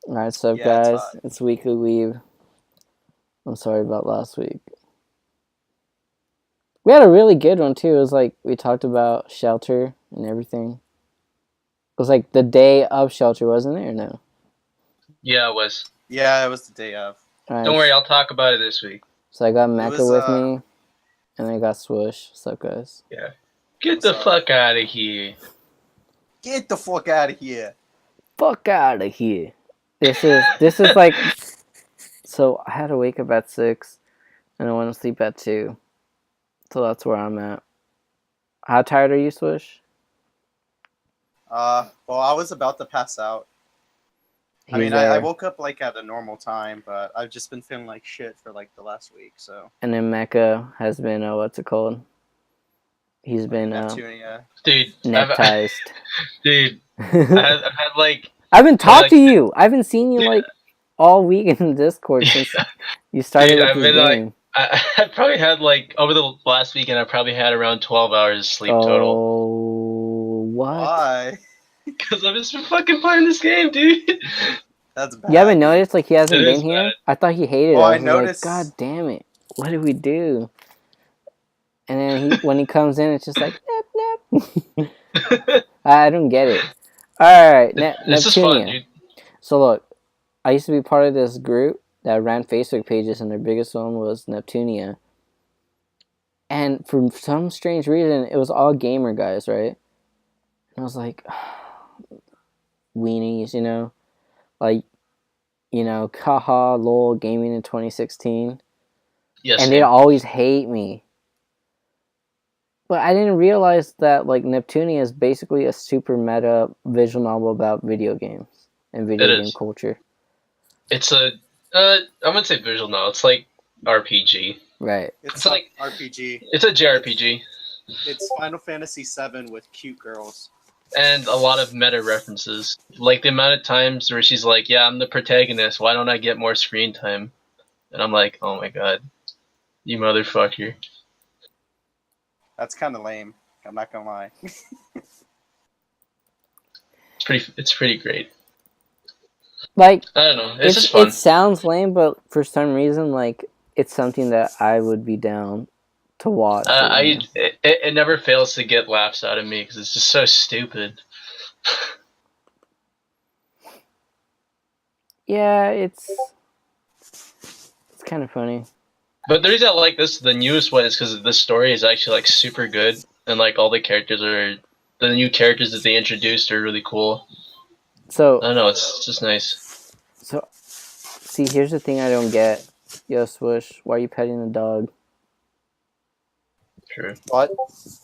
Alright, so Yeah, it's guys, hot. it's Weekly Weeb. I'm sorry about last week. We had a really good one too. It was like we talked about shelter and everything. It was like the day of shelter, wasn't it, or no? Yeah, it was. Yeah, it was the day of. Don't Alright, worry, I'll talk about it this week. so I got It Mecca was with me, and I got Swoosh. What's up, guys? Yeah. Get What's the up? fuck out of here. Get the fuck out of here. Fuck out of here. This is like, so I had to wake up at 6, and I went to sleep at 2. So that's where I'm at. How tired are you, Swoosh? Well, I was about to pass out. I He's mean, I there. woke up like at a normal time, but I've just been feeling like shit for like the last week, so. And then Mecca has been, what's it called? He's been Neptunia. Dude, neptized. dude, I I've had like, haven't talked to like, you. I haven't seen you dude, like all week in Discord since you started dude, with I've this been like, game. I probably had like, over the last weekend, I probably had around 12 hours sleep total. Oh, what? Why? Because I've just been fucking playing this game, dude. That's bad. You haven't noticed like he hasn't It been is here? bad. I thought he hated Well, us. I I was like, noticed. God damn it! What did we do? And then when he comes in, it's just like nap nap. I don't get it. All right, This is fun, Neptunia. dude. So look, I used to be part of this group that ran Facebook pages, and their biggest one was Neptunia. And for some strange reason, it was all gamer guys, right? And I was like, weenies, like, haha, lol, gaming in 2016. Yes, And they'd always hate me. But I didn't realize that, like, Neptunia is basically a super meta visual novel about video games and it video game is. culture. It's a, I wouldn't say visual novel. It's like RPG. Right. It's like RPG. It's a JRPG. It's Final Fantasy VII with cute girls. And a lot of meta references. Like the amount of times where she's like, yeah, I'm the protagonist, why don't I get more screen time? And I'm like, oh my god, you motherfucker. That's kind of lame. I'm not gonna lie. It's pretty great. Like, I don't know, it's just fun. it sounds lame, but for some reason, like, it's something that I would be down to watch. It never fails to get laughs out of me because it's just so stupid. Yeah, it's kind of funny. But the reason I like the newest one, is because the story is actually like super good, and like all the new characters that they introduced are really cool. So I don't know, it's just nice. So, see, here's the thing I don't get. Yo, Swoosh, why are you petting the dog? True. What?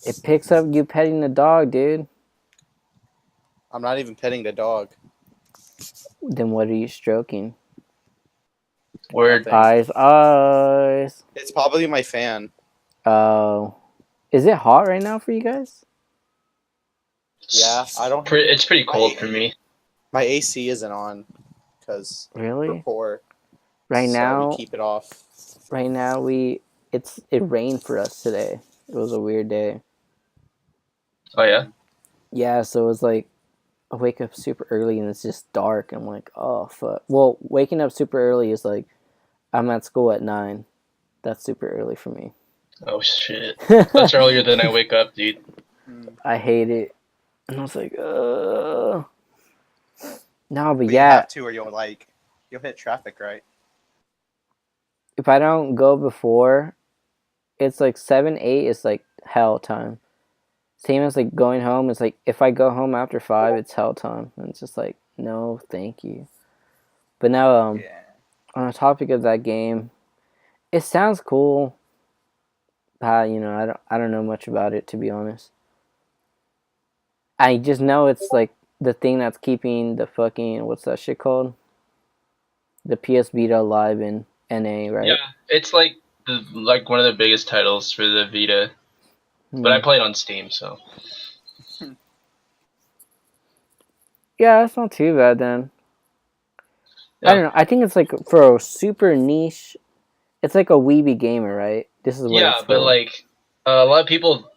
It picks up you petting the dog, dude. I'm not even petting the dog. Then what are you stroking? Word. Nothing. Eyes. It's probably my fan. Oh. Is it hot right now for you guys? Yeah, I don't. It's pretty cold for me. My AC isn't on because Really? we're poor. Right so now, we keep it off. right now it rained for us today. It was a weird day. Oh yeah. Yeah, so it was like I wake up super early and it's just dark. I'm like, oh fuck. Well, waking up super early is like I'm at school at 9. That's super early for me. Oh shit. That's earlier than I wake up, dude. I hate it. And I was like, No, but You yeah, have to, or you'll hit traffic, right? if I don't go before, it's like 7, 8 is like hell time. Same as like going home. It's like if I go home after 5, it's hell time. And it's just like, no, thank you. But now, Yeah. on the topic of that game, it sounds cool. But I don't know much about it, to be honest. I just know it's like the thing that's keeping the fucking, what's that shit called? The PS Vita alive in NA, right? Yeah, it's like one of the biggest titles for the Vita. But I played on Steam, so. Yeah, that's not too bad then. Yeah. I don't know. I think it's like for a super niche. It's like a weeby gamer, right? This is what Yeah, it's but for. like a lot of people,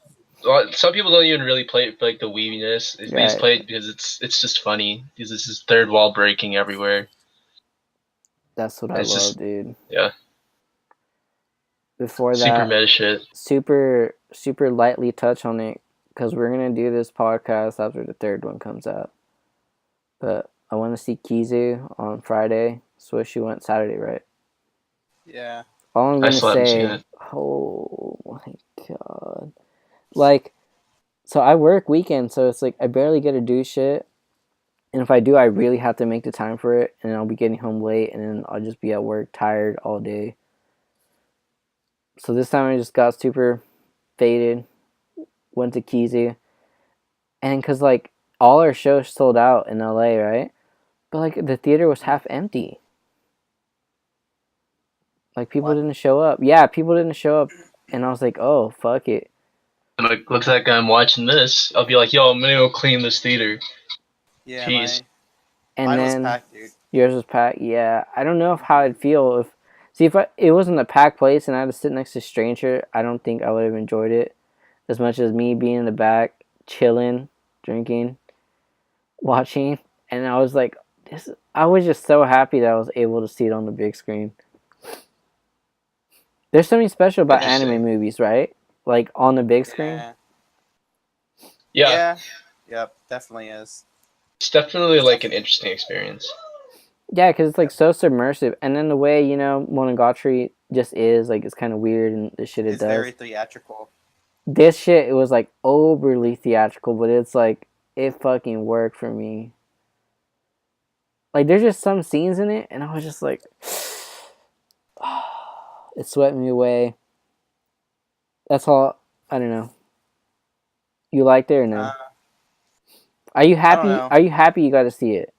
some people don't even really play it for like the weaviness. They just Right. play it because it's just funny because it's just third wall breaking everywhere. That's what I It's love, just dude. yeah, Before super that, meta shit. super lightly touch on it because we're gonna do this podcast after the third one comes out. But I want to see Kizu on Friday. Swish, you went Saturday, right? Yeah. All I'm I gonna still haven't seen say, it. oh my god, like, so I work weekends, so it's like I barely get to do shit. And if I do, I really have to make the time for it, and I'll be getting home late, and then I'll just be at work tired all day. So this time I just got super faded, went to Kizu, and because like all our shows sold out in LA, right? But like the theater was half empty. Like people What? didn't show up. Yeah, people didn't show up, and I was like, oh fuck it. I'm like, looks like I'm watching this. I'll be like, yo, I'm gonna go clean this theater. Yeah, Jeez. And mine was then packed, dude. yours was packed. Yeah, I don't know how I'd feel if it wasn't a packed place and I had to sit next to a stranger. I don't think I would have enjoyed it as much as me being in the back, chilling, drinking, watching, and I was like, this. I was just so happy that I was able to see it on the big screen. There's something special about anime Interesting. movies, right? Like on the big screen. Yeah. Yeah, Yeah. Yep. Definitely is. it's definitely It's like an definitely interesting experience. Yeah, because it's like so submersive, and then the way Monogatari just is like it's kind of weird and the shit it it's does. very theatrical. This shit it was like overly theatrical, but it's like it fucking worked for me. Like there's just some scenes in it, and I was just like, it swept me away. That's all. I don't know. You liked it or no? Are you I don't happy? know. Are you happy you got to see it?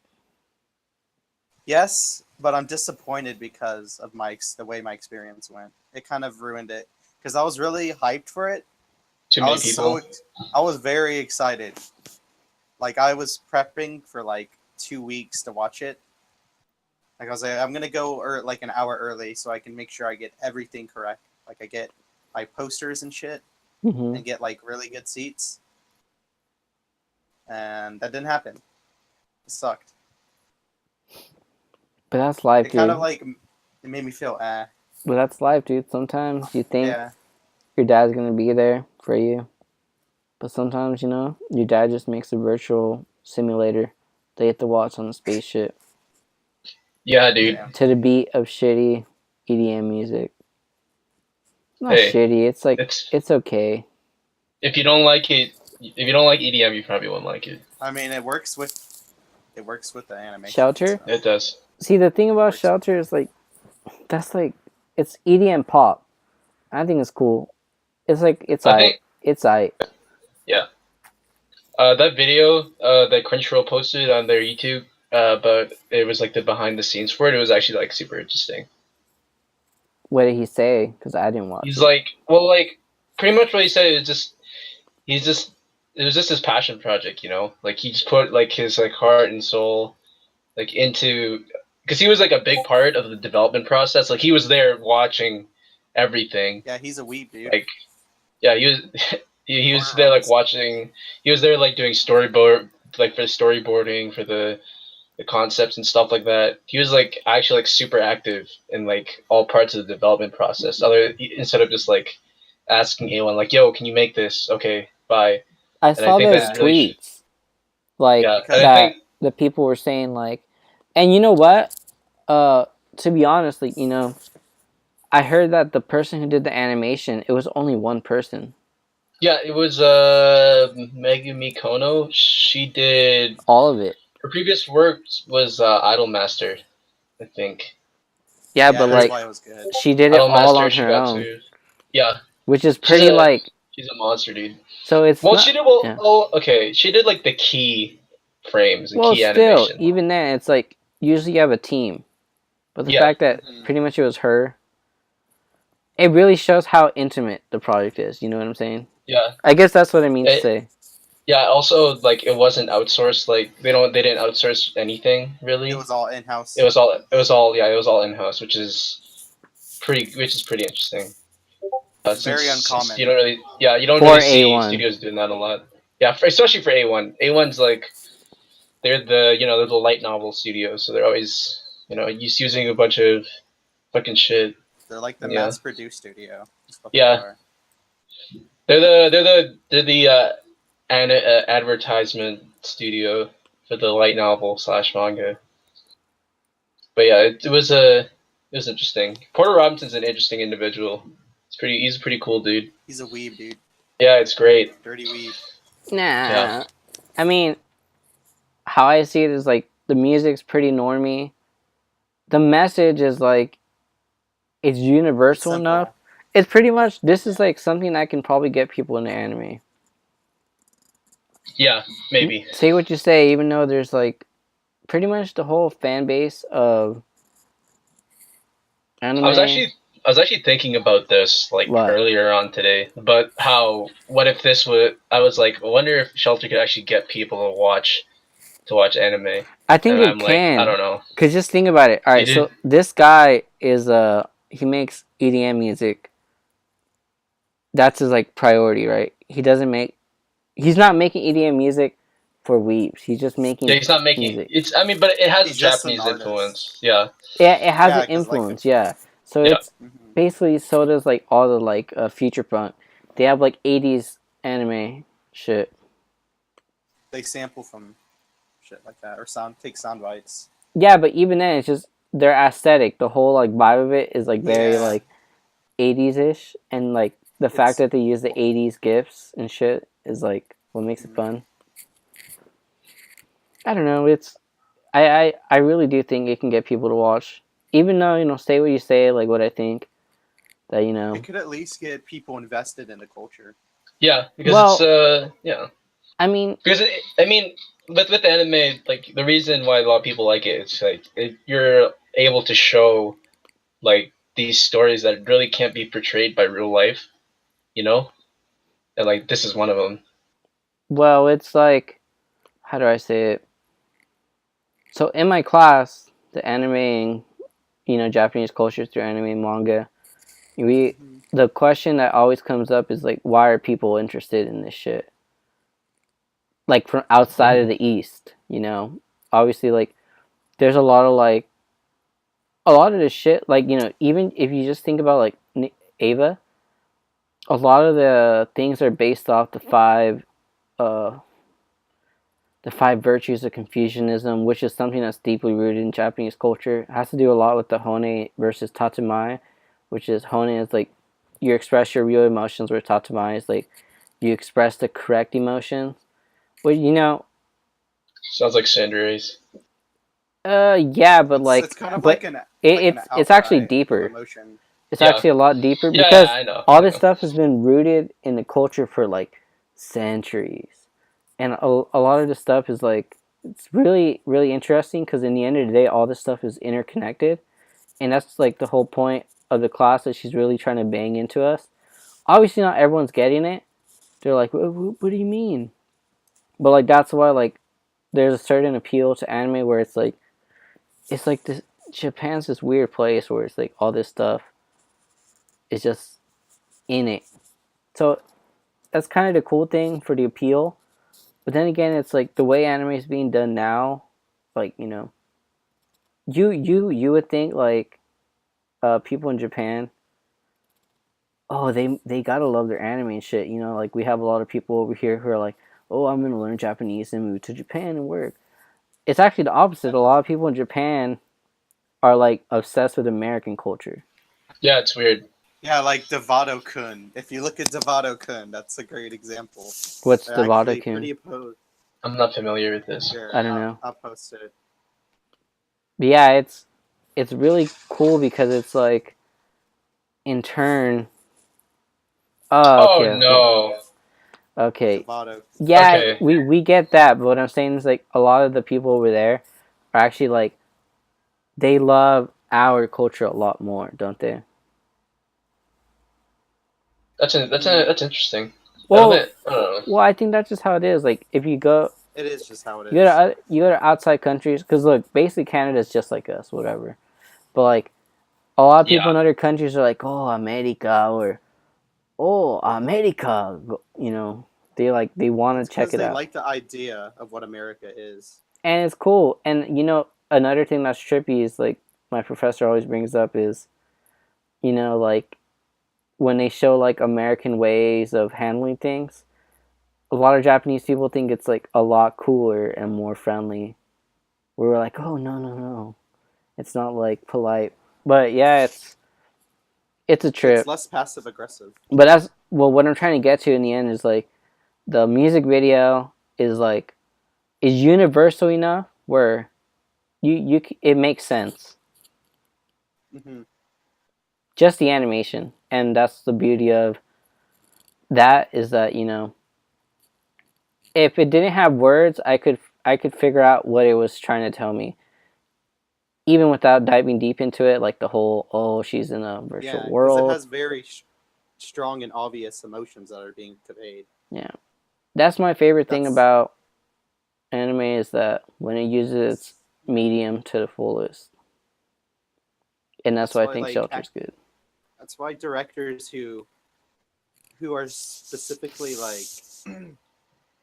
Yes, but I'm disappointed because of the way my experience went. It kind of ruined it because I was really hyped for it. Too I many was people. I was very excited. Like I was prepping for like 2 weeks to watch it. Like I was like, I'm gonna go like an hour early so I can make sure I get everything correct. Like I get my posters and shit Mm-hmm. and get like really good seats. And that didn't happen. It sucked. But that's life, It kind dude. of like it made me feel But that's life, dude. Sometimes you think yeah. your dad's gonna be there for you, but sometimes your dad just makes a virtual simulator that you have to watch on a spaceship Yeah, dude. Damn. to the beat of shitty EDM music. Not Hey, shitty. It's like it's it's okay. if you don't like it, if you don't like EDM, you probably won't like it. I mean, it works with the animation. Shelter. So. It does. See, the thing about Works. Shelter is like that's like it's EDM pop. I think it's cool. It's like it's I think, it's I. yeah. That video that Crunchyroll posted on their YouTube, but it was like the behind the scenes for it. It was actually like super interesting. What did he say? Because I didn't watch He's it. like, well, like pretty much what he said is just he's just it was just his passion project, you know. Like he just put like his like heart and soul like into because he was like a big part of the development process. Like he was there watching everything. Yeah, he's a weeb, dude. Like yeah, he was he was Corner there on like us. watching. He was there like doing storyboard like for the storyboarding for the concepts and stuff like that. He was like actually like super active in like all parts of the development process. Other instead of just like asking anyone like, "Yo, can you make this?" Okay, bye. I And I saw think those that Yeah. really tweets, like yeah, Because and I that think the people were saying like, and you know what? To be honest, like I heard that the person who did the animation, it was only one person. yeah, it was Megumi Kono. She did All of it. her previous work was Idol Master, I think. Yeah, yeah, but that's Her like why it was good. she did it Idol all Master on her own, Shigatsu. Yeah, which is she's pretty a like. she's a monster, dude. So it's Well, not. she did well. Yeah. Oh, okay. She did like the key frames and Well, key still, animation. even then, it's like usually you have a team, but the Yeah, fact that Mhm. pretty much it was her, it really shows how intimate the project is. You know what I'm saying? yeah. I guess that's what I mean to It, say. yeah. Also, like it wasn't outsourced. Like they didn't outsource anything It really. was all in house. It was all in house, which is pretty interesting. It's very Since you uncommon. don't really you don't For really see A1. studios doing that a lot. Yeah, especially for A1. A1's like they're the light novel studios, so they're always He's using a bunch of fucking shit. They're like the Yeah. mass-produced studio. That's what Yeah. they are. They're the advertisement studio for the light novel / manga. But yeah, it was interesting. Porter Robinson's an interesting individual. He's a pretty cool dude. He's a weeb, dude. Yeah, it's great. Dirty weeb. Yeah. Nah. I mean, how I see it is like the music's pretty normy. The message is like it's universal Simple. enough. It's pretty much this is like something that can probably get people into anime. Yeah, maybe. Say what you say, even though there's like pretty much the whole fan base of anime. I was actually thinking about this like What? earlier on today, but what if this would I was like, I wonder if Shelter could actually get people to watch anime. I think And it I'm can. like, I don't know. Cause just think about it. All right, so this guy is he makes EDM music. That's his like priority, right? He's not making EDM music for weebs. He's just making Yeah, he's not making music. it's I mean, but it has He's just an Japanese artist. influence. Yeah. Yeah, it has Yeah, an 'cause, like, influence, yeah. So Yeah. it's basically so does like all the like feature punk. They have like 80s anime shit. They sample from shit like that, or take sound bites. Yeah, but even then it's just their aesthetic, the whole like vibe of it is like very Yeah. like 80s ish, and like the fact that they use the 80s gifs and shit is like what makes it fun. I don't know, it's I really do think it can get people to watch. Even though, say what you say, like what I think. That It could at least get people invested in the culture. Yeah, because I mean, with anime, like the reason why a lot of people like it, it's like you're able to show like these stories that really can't be portrayed by real life, and like this is one of them. well, it's like, how do I say it? So in my class, the animeing, Japanese culture through anime and manga, the question that always comes up is like, why are people interested in this shit? Like from outside of the East, obviously like there's a lot of this shit, like, even if you just think about like Ava, a lot of the things are based off the five virtues of Confucianism, which is something that's deeply rooted in Japanese culture. It has to do a lot with the Hone versus Tatsumai, which is Hone is like you express your real emotions, where Tatsumai is like you express the correct emotions. Well, sounds like Sandra's. Yeah, but it's kind of like it's actually deeper. Emotion. It's actually a lot deeper because all this stuff has been rooted in the culture for like centuries, and a lot of this stuff is like it's really really interesting because in the end of the day, all this stuff is interconnected, and that's like the whole point of the class that she's really trying to bang into us. Obviously, not everyone's getting it. They're like, what do you mean? But like that's why like there's a certain appeal to anime where it's like this Japan's this weird place where it's like all this stuff is just in it. So that's kind of the cool thing for the appeal. But then again, it's like the way anime is being done now, like you would think like people in Japan, oh they gotta love their anime and shit. Like we have a lot of people over here who are like, oh, I'm gonna learn Japanese and move to Japan and work. It's actually the opposite. A lot of people in Japan are like obsessed with American culture. Yeah, it's weird. Yeah, like Devato-kun. If you look at Devato-kun, that's a great example. What's Devato-kun? Pretty opposed. I'm not familiar with this. Here, I don't know. I'll post it. But yeah, it's really cool because it's like, in turn. Oh, okay. No. Okay. Devato. Yeah, Okay. we get that, but what I'm saying is like a lot of the people over there are actually like they love our culture a lot more, don't they? That's interesting. Well, I don't know. Well, I think that's just how it is. Like if you go, it is just how it is. You go to outside countries because look, basically Canada is just like us, whatever. But like a lot of people in other countries are like, oh, America, or oh, America, they want to check it out. They like the idea of what America is, and it's cool. And another thing that's trippy is like my professor always brings up is, like when they show like American ways of handling things, a lot of Japanese people think it's like a lot cooler and more friendly. We were like, oh no no no, it's not like polite. But yeah, it's a It's trip. less passive aggressive. But that's well, what I'm trying to get to in the end is like the music video is like is universal enough where you it makes sense. Hmm. Just the animation, and that's the beauty of that is that if it didn't have words, I could figure out what it was trying to tell me, even without diving deep into it, like the whole oh she's in a virtual Yeah, because it world. has very strong and obvious emotions that are being conveyed. Yeah, that's my favorite thing That's about anime is that when it uses its medium to the fullest, and that's that's why I why think Shelter's good. that's why directors who are specifically like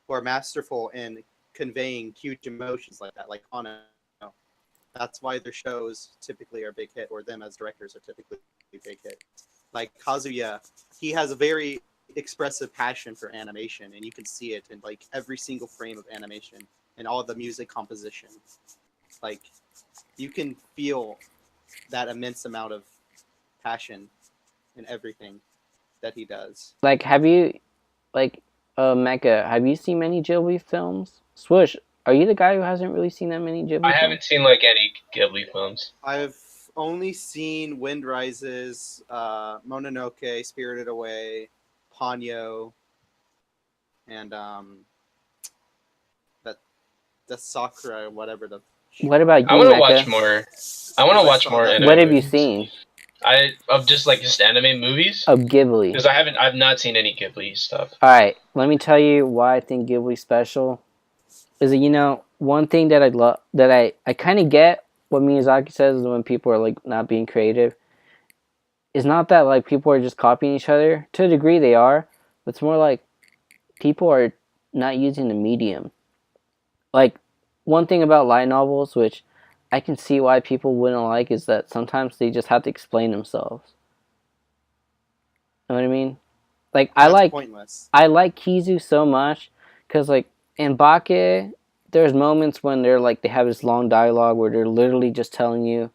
who are masterful in conveying huge emotions like that, like Hana. That's why their shows typically are big hit, or them as directors are typically big hit. Like Kazuya, he has a very expressive passion for animation, and you can see it in like every single frame of animation and all the music composition. Like you can feel that immense amount of passion in everything that he does. Like, have you like Mecca? Have you seen many Ghibli films? Swoosh, are you the guy who hasn't really seen that many I Ghibli films? haven't seen like any Ghibli films. I've only seen Wind Rises, Mononoke, Spirited Away, Ponyo, and that the Sakura, whatever the What about I you, want to watch Mecca? more. I want to because I watch saw more that What anime have you movies. seen I of just anime movies of Ghibli? because I've not seen any Ghibli stuff. All right, let me tell you why I think Ghibli's special. Is that one thing that I love that I kind of get what Miyazaki says is when people are like not being creative. It's not that like people are just copying each other. To a degree, they are, but it's more like people are not using the medium. Like one thing about light novels, which I can see why people wouldn't like, is that sometimes they just have to explain themselves. You know what I mean? Like and that's pointless. I like Kizu so much because like in Bake, there's moments when they're like they have this long dialogue where they're literally just telling you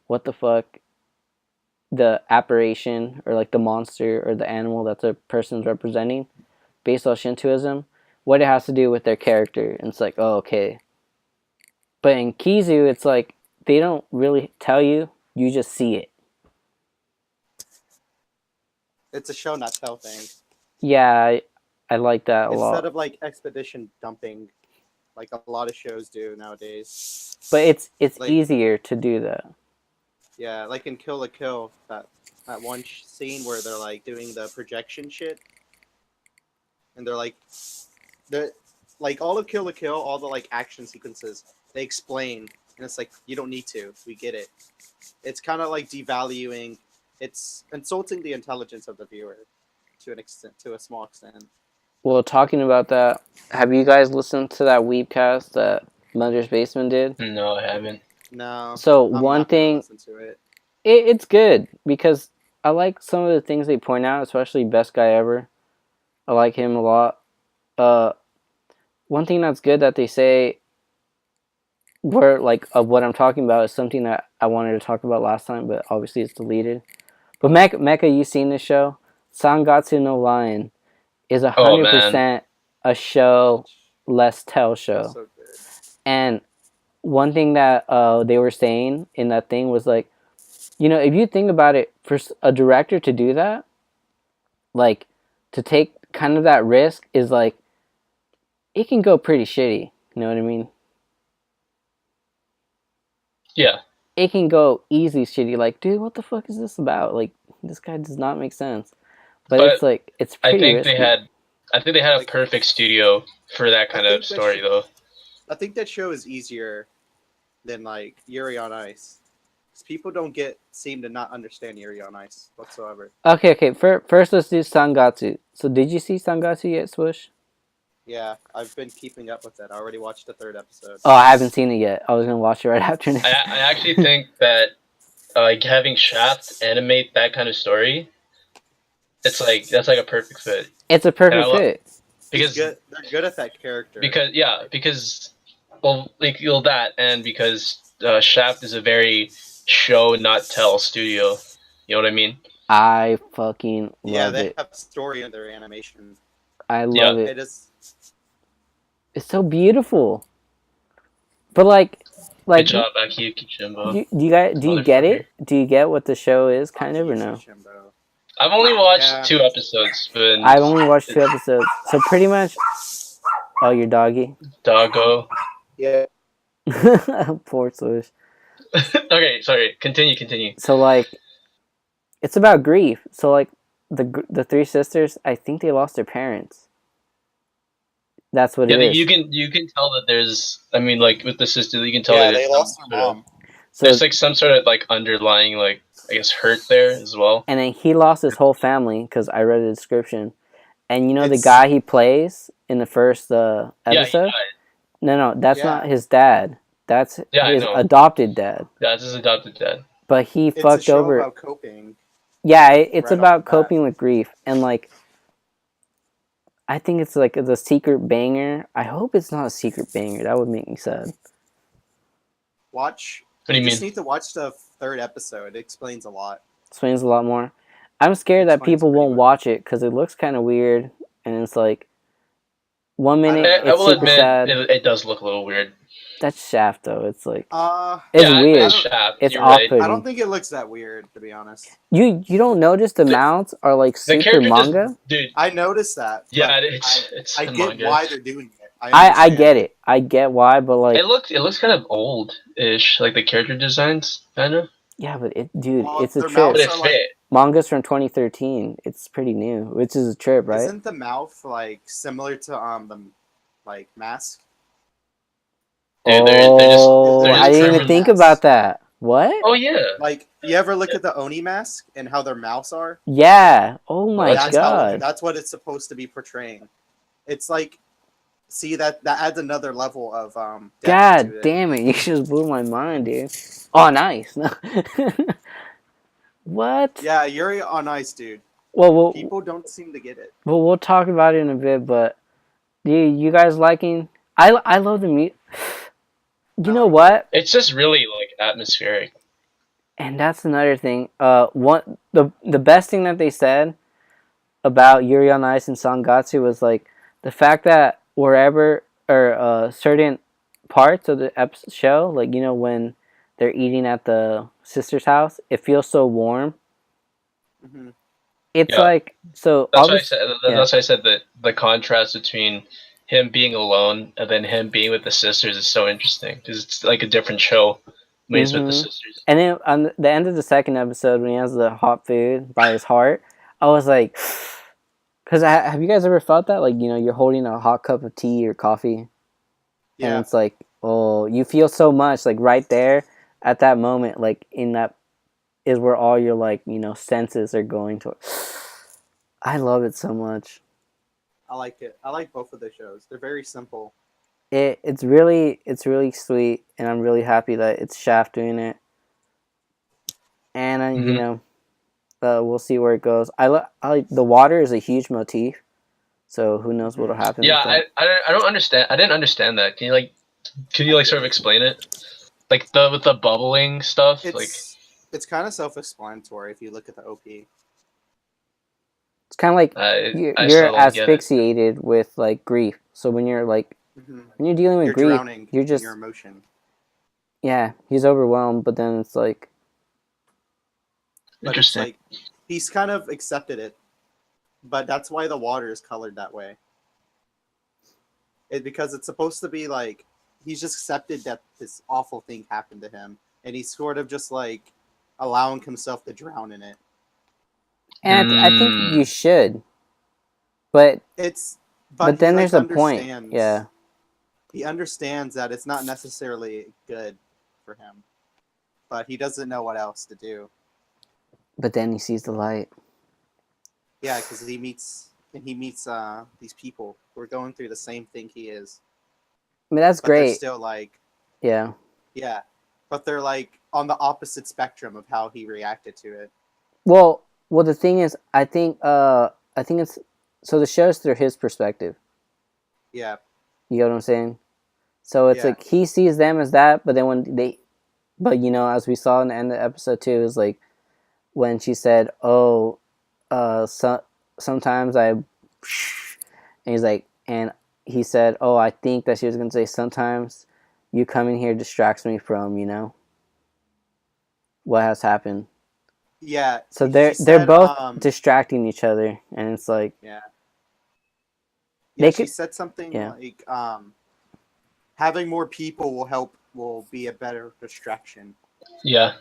what the fuck the apparition or like the monster or the animal that the person's representing based on Shintoism, what it has to do with their character. And it's like, oh, okay. But in Kizu, it's like they don't really tell you, you just see it. It's a show not tell thing. Yeah, I like that a Instead lot. of like expedition dumping, like a lot of shows do nowadays. But it's Like easier to do that. yeah, like in Kill la Kill, that one scene where they're like doing the projection shit, and they're the like all of Kill la Kill, all the like action sequences, they explain, and it's like you don't need to, we get it. It's kind of like devaluing, it's insulting the intelligence of the viewer to an extent, to a small extent. Well, talking about that, have you guys listened to that Weebcast that Mother's Basement did? No, I haven't. No, So I'm one not gonna thing, listen to it. it's good because I like some of the things they point out, especially Best Guy Ever. I like him a lot. Uh, one thing that's good that they say, where like of what I'm talking about, is something that I wanted to talk about last time, but obviously it's deleted. But Mecca, you seen this show? Sangatsu no Lion is Oh man, 100% a show, less tell show. So good. And one thing that they were saying in that thing was like, if you think about it, for a director to do that, like to take kind of that risk is like it can go pretty shitty. You know what I mean? yeah. It can go easy shitty. Like, dude, what the fuck is this about? Like, this guy does not make sense. But it's But like it's I pretty think risky. I think they had a Like, perfect studio for that I kind of think that story though. I think that show is easier than like Yuri on Ice. 'Cause people don't seem to not understand Yuri on Ice whatsoever. Okay. First let's do Sangatsu. So did you see Sangatsu yet, Swoosh? Yeah, I've been keeping up with it. I already watched the third episode. Oh, I haven't seen it yet. I was gonna watch it right after this. I actually think that like having Shaft animate that kind of story, it's like that's like a perfect fit. It's a And perfect fit. He's because good. They're good at that character. because well like that and because Shaft is a very show not tell studio. You know what I mean? I fucking Yeah, love they it. have story in their animation. I Yeah. love it. It is. It's so beautiful. But Good job, Akiyuki Jimbo. do you guys do you get Motherfucker. it? Do you get what the show is, kind of, or Aki's no? Shimbo. I've only watched Yeah. 2 episodes, but I've only watched 2 episodes, so pretty much. Oh, your doggy. doggo. Yeah. Poor Swish. Okay, sorry. Continue. So it's about grief. So the 3 sisters, I think they lost their parents. That's what Yeah, it is. you can tell that there's. I mean, like with the sister, you can tell Yeah, that they there's lost some their sort of- mom. So there's like some sort of like underlying like I guess hurt there as well. and then he lost his whole family because I read the description. And you know the It's- guy he plays in the first Yeah, episode? he died. No, that's Yeah. not his dad. That's Yeah, I his know. adopted dad. Yeah, it's his adopted dad. But he It's a fucked show over. about coping. Yeah, it's right off about the bat. coping with grief, and I think it's like the secret banger. I hope it's not a secret banger. That would make me sad. Watch. What do you just mean? need to watch the third episode. It explains a lot. Explains a lot more. I'm scared that Explains people pretty won't much. watch it because it looks kind of weird, and it's like 1 minute don't know. I it's will super admit sad. it does look a little weird. That's Shaft though. It's like Uh, it's yeah, weird. it's Shaft. It's You're right. off-putting. I don't think it looks that weird, to be honest. You don't notice the The- mounts are like The super character manga? just, dude. I noticed that. Yeah, but it's I the get manga. why they're doing it. I understand. get it. I get why, but like It looks kind of old-ish, like the character designs, kind of. yeah, but dude, Well, it's a their trip. But mouths it are like. fit. Manga's from 2013. It's pretty new, which is a trip, right? Isn't the mouth like similar to the like mask? Dude, they're just Oh, they're I just didn't even perfect think mask. about that. What? Oh yeah. Like you ever look at the Oni mask and how their mouths are? Yeah. Oh my That's god. That's what it's supposed to be portraying. It's like, see that adds another level of depth God to it. damn it! You just blew my mind, dude. Oh, nice. What? Yeah, Yuri on Ice, dude. Well, People don't seem to get it. we'll talk about it in a bit. But you guys liking? I love the music. You know what? It's just really like atmospheric. And that's another thing. The best thing that they said about Yuri on Ice and Sangatsu was like the fact that wherever or certain parts of the show, like you know when they're eating at the sister's house, it feels so warm. Hmm. It's Yeah. like so. That's why I obviously, said. That's why I said that the contrast between him being alone and then him being with the sisters is so interesting because it's like a different show when he's with the Mhm. sisters. And then on the end of the second episode, when he has the hot food by his heart, I was like, because have you guys ever felt that? Like you know, you're holding a hot cup of tea or coffee, and Yeah, it's like, oh, you feel so much like right there at that moment, like in that is where all your like you know senses are going to. I love it so much. I like it. I like both of the shows. They're very simple. It's really sweet, and I'm really happy that it's Shaft doing it. And you Mhm. know, we'll see where it goes. I like the water is a huge motif, so who knows what'll happen Yeah, with that. I don't understand. I didn't understand that. Can you like sort of explain it? Like with the bubbling stuff. It's kind of self-explanatory if you look at the OP. It's kind of like I you're still don't get it. asphyxiated with like grief. So when you're like Mm-hmm. when you're dealing with You're grief, drowning you're in just your emotion. yeah. He's overwhelmed, but then it's like But Interesting. it's like he's kind of accepted it, but that's why the water is colored that way. Because it's supposed to be like he's just accepted that this awful thing happened to him, and he's sort of just like allowing himself to drown in it. and I think you should, but But then he, there's like, a point. understands- Yeah. He understands that it's not necessarily good for him, but he doesn't know what else to do. But then he sees the light. Yeah, because he meets and he meets these people who are going through the same thing he is, I mean, that's but they're great. still like, Yeah. yeah, but they're like on the opposite spectrum of how he reacted to it. Well, the thing is, I think it's so the show's through his perspective. Yeah, You know what I'm saying? So it's Yeah. like he sees them as that, but then but as we saw in the end of episode 2, is like when she said, "Oh, sometimes I," and he's like, and he said, "Oh, I think that she was gonna say sometimes you coming here distracts me from what has happened." yeah. So She they're said, both distracting each other, and it's like yeah, they She could, said something yeah. like, having more people will be a better distraction. Yeah,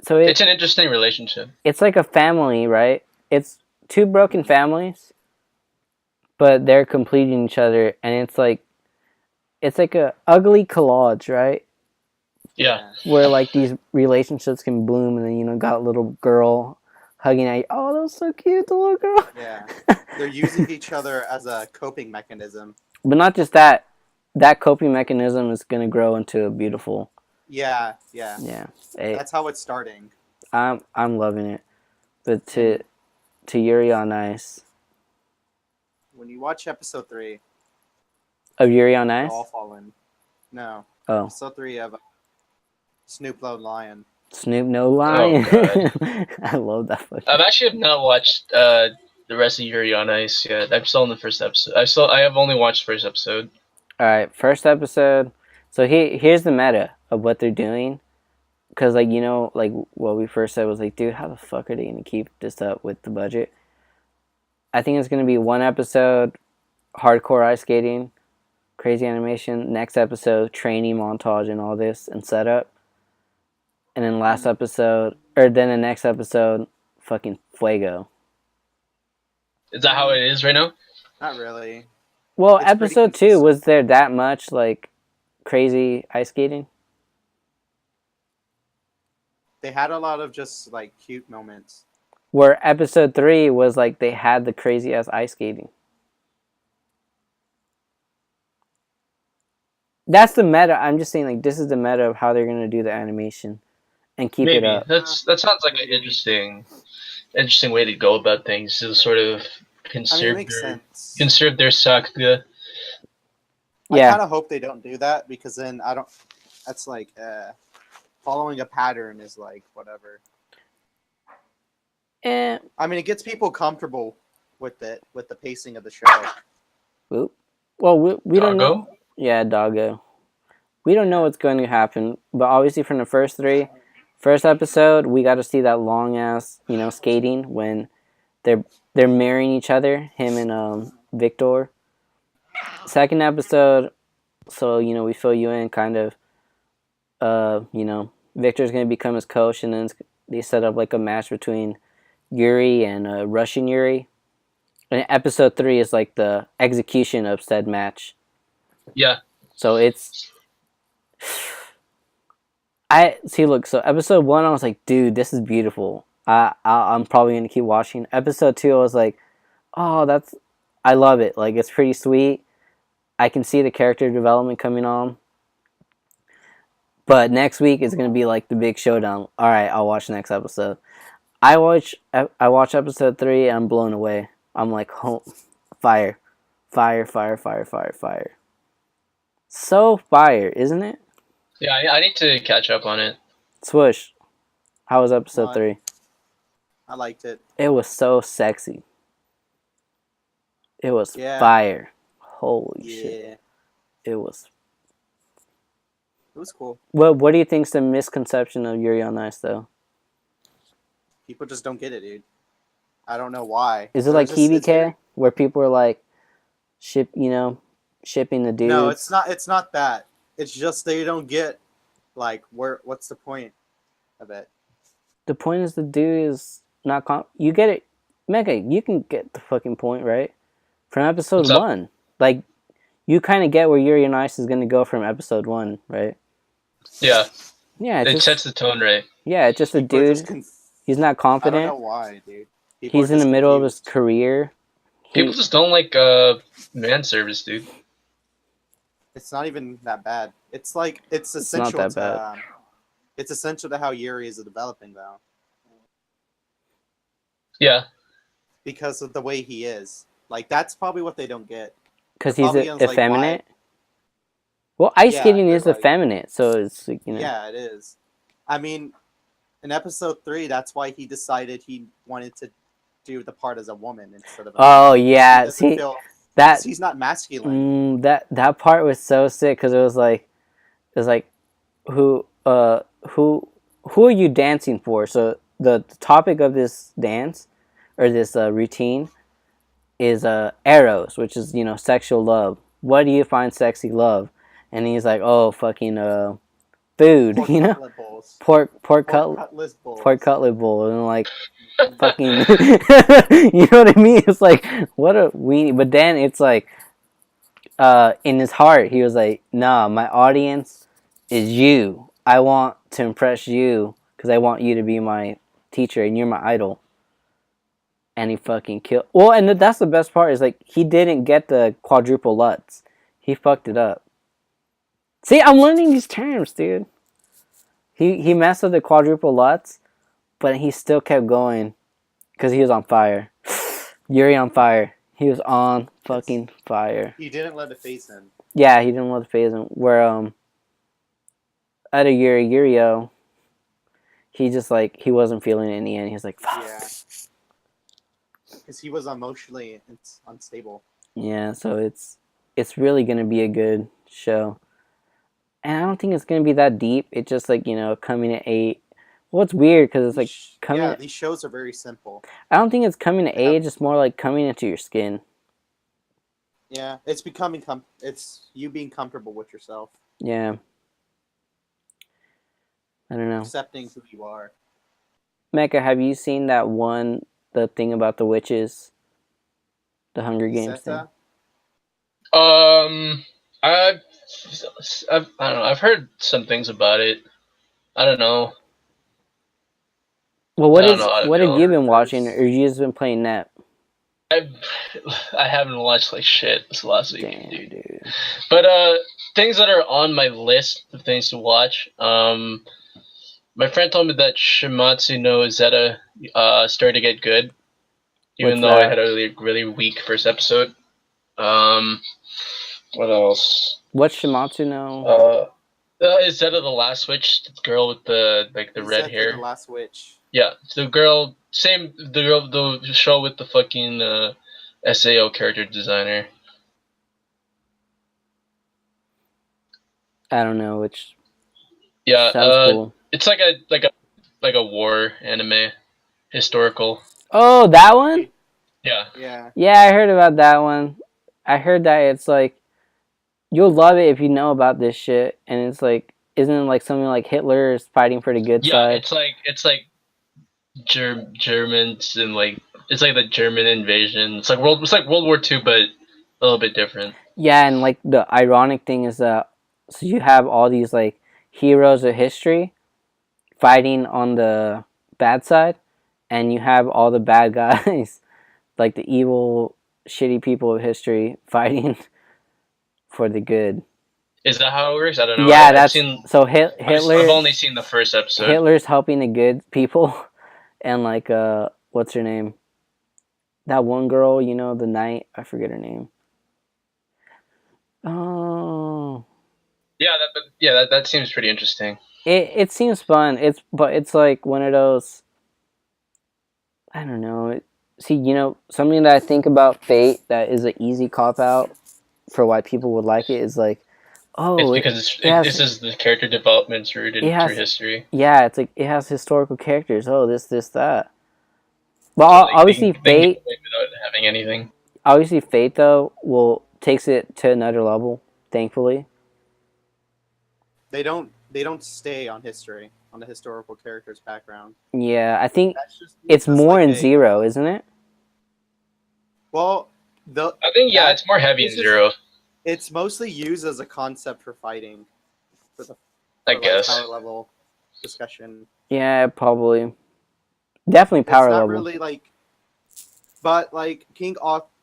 So it's an interesting relationship. it's like a family, right? It's two broken families, but they're completing each other, and it's like a ugly collage, right? Yeah. Where like these relationships can bloom, and then got a little girl hugging at you. Oh, that was so cute, the little girl. Yeah, they're using each other as a coping mechanism. But not just that. That coping mechanism is gonna grow into a beautiful. Yeah. Yeah, That's how it's starting. I'm loving it. But And to Yuri on Ice. when you watch episode 3, Of Yuri on it'll Ice? all fall in. No, Oh. episode 3 of Snoop Low Lion. Snoop No Lion. God. I love that fucking. I've actually not watched the rest of Yuri on Ice yet. I'm still in the first episode. I have only watched the first episode. Alright, first episode. So here's the meta of what they're doing. Because, like, like what we first said was like, dude, how the fuck are they going to keep this up with the budget? I think it's going to be one episode, hardcore ice skating, crazy animation. Next episode, training montage and all this and setup. And then then the next episode, fucking fuego. Is that how it is right now? Not really. Well, It's episode 2, was there that much, like, crazy ice skating? They had a lot of just like cute moments. Where episode 3 was like they had the crazy ass ice skating. That's the meta. I'm just saying, like, this is the meta of how they're gonna do the animation and keep it up. That sounds like an interesting way to go about things. To sort of It makes sense. conserve their saga. I kind of hope they don't do that, because then I don't. That's like following a pattern is like whatever. Eh. I mean, it gets people comfortable with the pacing of the show. Oop. Well, we don't know. Yeah, doggo. We don't know what's going to happen, but obviously from the first episode, we got to see that long ass, skating when they're marrying each other, him and Victor. Second episode, so we fill you in kind of. Victor's gonna become his coach, and then they set up like a match between Yuri and Russian Yuri. And episode 3 is like the execution of said match. Yeah. So it's. So episode 1, I was like, dude, this is beautiful. I'm probably gonna keep watching. Episode 2, I was like, oh, I love it. Like, it's pretty sweet. I can see the character development coming on. But next week is gonna be like the big showdown. All right, I'll watch the next episode. I watch episode 3, and I'm blown away. I'm like, oh, fire. So fire, isn't it? Yeah, I need to catch up on it. Swoosh. How was episode 3? I liked it. It was so sexy. It was fire. Holy shit. It was cool. What do you think's the misconception of Yuri on Ice, though? People just don't get it, dude. I don't know why. Is it like KBK, where people are like, shipping the dudes? No, it's not. It's not that. It's just they don't get, like, what's the point of it? The point is the dude is not. You get it, Mega. You can get the fucking point, right? From episode 1, like, you kind of get where Yuri on Ice is gonna go from episode 1, right? Yeah. Yeah. It sets the tone right. Yeah, it's just a dude. He's not confident. I don't know why, dude. He's in the middle of his career. People He just don't like man service, dude. It's not even that bad. It's like it's it's not essential that bad. to it's essential to how Yuri is developing though, Yeah, because of the way he is. Like that's probably what they don't get. They're Because he's probably gonna like why? effeminate. Well, ice Yeah, skating they're is like effeminate, so it's like, yeah, it is. I mean, in episode 3, that's why he decided he wanted to do the part as a woman instead of a Oh man. He yeah, doesn't see feel because that he's not masculine. that part was so sick because it was like who who are you dancing for? So the topic of this dance or this routine is eros, which is sexual love. What do you find sexy? Love. And he's like, oh, fucking food, Pork cutlet bowls, pork pork cut cutlet pork bowls. cutlet bowl, and like fucking, you know what I mean? It's like what a weenie. But then it's like, in his heart, he was like, nah, my audience is you. I want to impress you because I want you to be my teacher and you're my idol. And he fucking killed. Well, and that's the best part is like he didn't get the quadruple Lutz. He fucked it up. See, I'm learning these terms, dude. He messed up the quadruple Lutz, but he still kept going because he was on fire. Yuri on fire. He was on It's fucking fire. he didn't let it phase him. Yeah, he didn't want to phase him. Where other Yurio, he just like he wasn't feeling it in the end. He was like, fuck. Yeah, because he was emotionally unstable. Yeah, so it's really gonna be a good show. And I don't think it's gonna be that deep. It's just like coming at 8. Well, it's weird because it's like coming. Yeah, these shows are very simple. I don't think it's coming to They have age. It's more like coming into your skin. yeah, it's becoming it's you being comfortable with yourself, Yeah, I don't know. accepting who you are. Mecca, have you seen that one the thing about the witches, the Hunger Games thing? Zeta, Um, I've, I don't know. I've heard some things about it. I don't know. Well, I don't know how to what have you feel. been watching, characters. or you just been playing Net? I I haven't watched like shit this last week, Damn, dude. dude. But things that are on my list of things to watch. My friend told me that Shimatsu no Zeta started to get good, even What's though it that? had a really really weak first episode. Um, what else? What's Shimatsu no? Is Zeta the Last Witch? The girl with the the red Zeta, the hair. Last Witch. Yeah, the girl, same the girl, the show with the fucking SAO character designer. I don't know. Which Yeah, sounds cool. it's like a war anime, historical. Oh, that one? Yeah, Yeah, Yeah, I heard about that one. I heard that it's like you'll love it if you know about this shit, and it's like isn't it like something like Hitler is fighting for the good yeah, side? it's like Germans and like it's like the German invasion. It's like World War II, but a little bit different. Yeah, and like the ironic thing is that so you have all these like heroes of history fighting on the bad side, and you have all the bad guys, like the evil, shitty people of history fighting for the good. Is that how it works? I don't know. Yeah, I've that's seen. so I've Hitler. only seen the first episode. Hitler's helping the good people, and like what's her name? That one girl, the knight. I forget her name. Oh, Yeah, that seems pretty interesting. it seems fun. But it's like one of those. I don't know. See, something that I think about Fate that is an easy cop out for why people would like it is like, It's oh, because this is the character development's it rooted through has, history. yeah, it's like it has historical characters. Oh, this, that. But So like obviously, they can get Fate. away without having anything. Obviously, Fate though will takes it to another level. Thankfully, they don't stay on history on the historical character's background. yeah, I think That's just it's because more like in they Zero, isn't it? well the I think that it's more heavy in this is Zero, it's mostly used as a concept for fighting for the I for like guess. power level discussion. Yeah, probably. Definitely It's power not level. really like, but like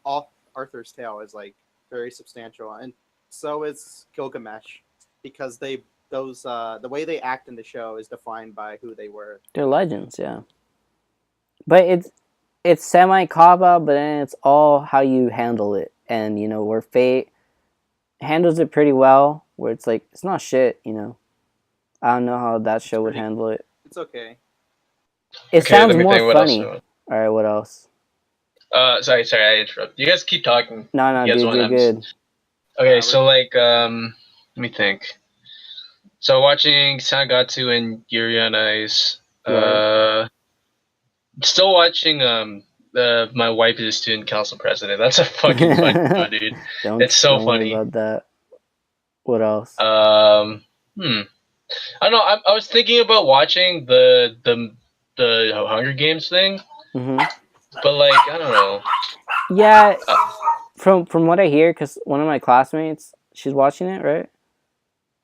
Arthur's Tale is like very substantial, and so is Gilgamesh, because the way they act in the show is defined by who they were. They're legends, yeah. But it's semi cop-out, but then it's all how you handle it. And, you know, where Fate handles it pretty well, where it's like, it's not shit, you know. I don't know how that show would handle it. It's okay. It Okay, sounds let me more think, what else funny. do I want? Alright, what else? Sorry, I interrupted. You guys keep talking. No, You guys dude, want- you're good. Okay, we're so like, let me think. So watching Sangatsu and Yuri on Ice. Still watching My Wife is a Student Council President. That's a fucking funny show, dude. It's so don't worry funny. about that. What else? I don't know. I was thinking about watching the Hunger Games thing, Mm-hmm. but like I don't know. Yeah, from what I hear, because one of my classmates, she's watching it, right?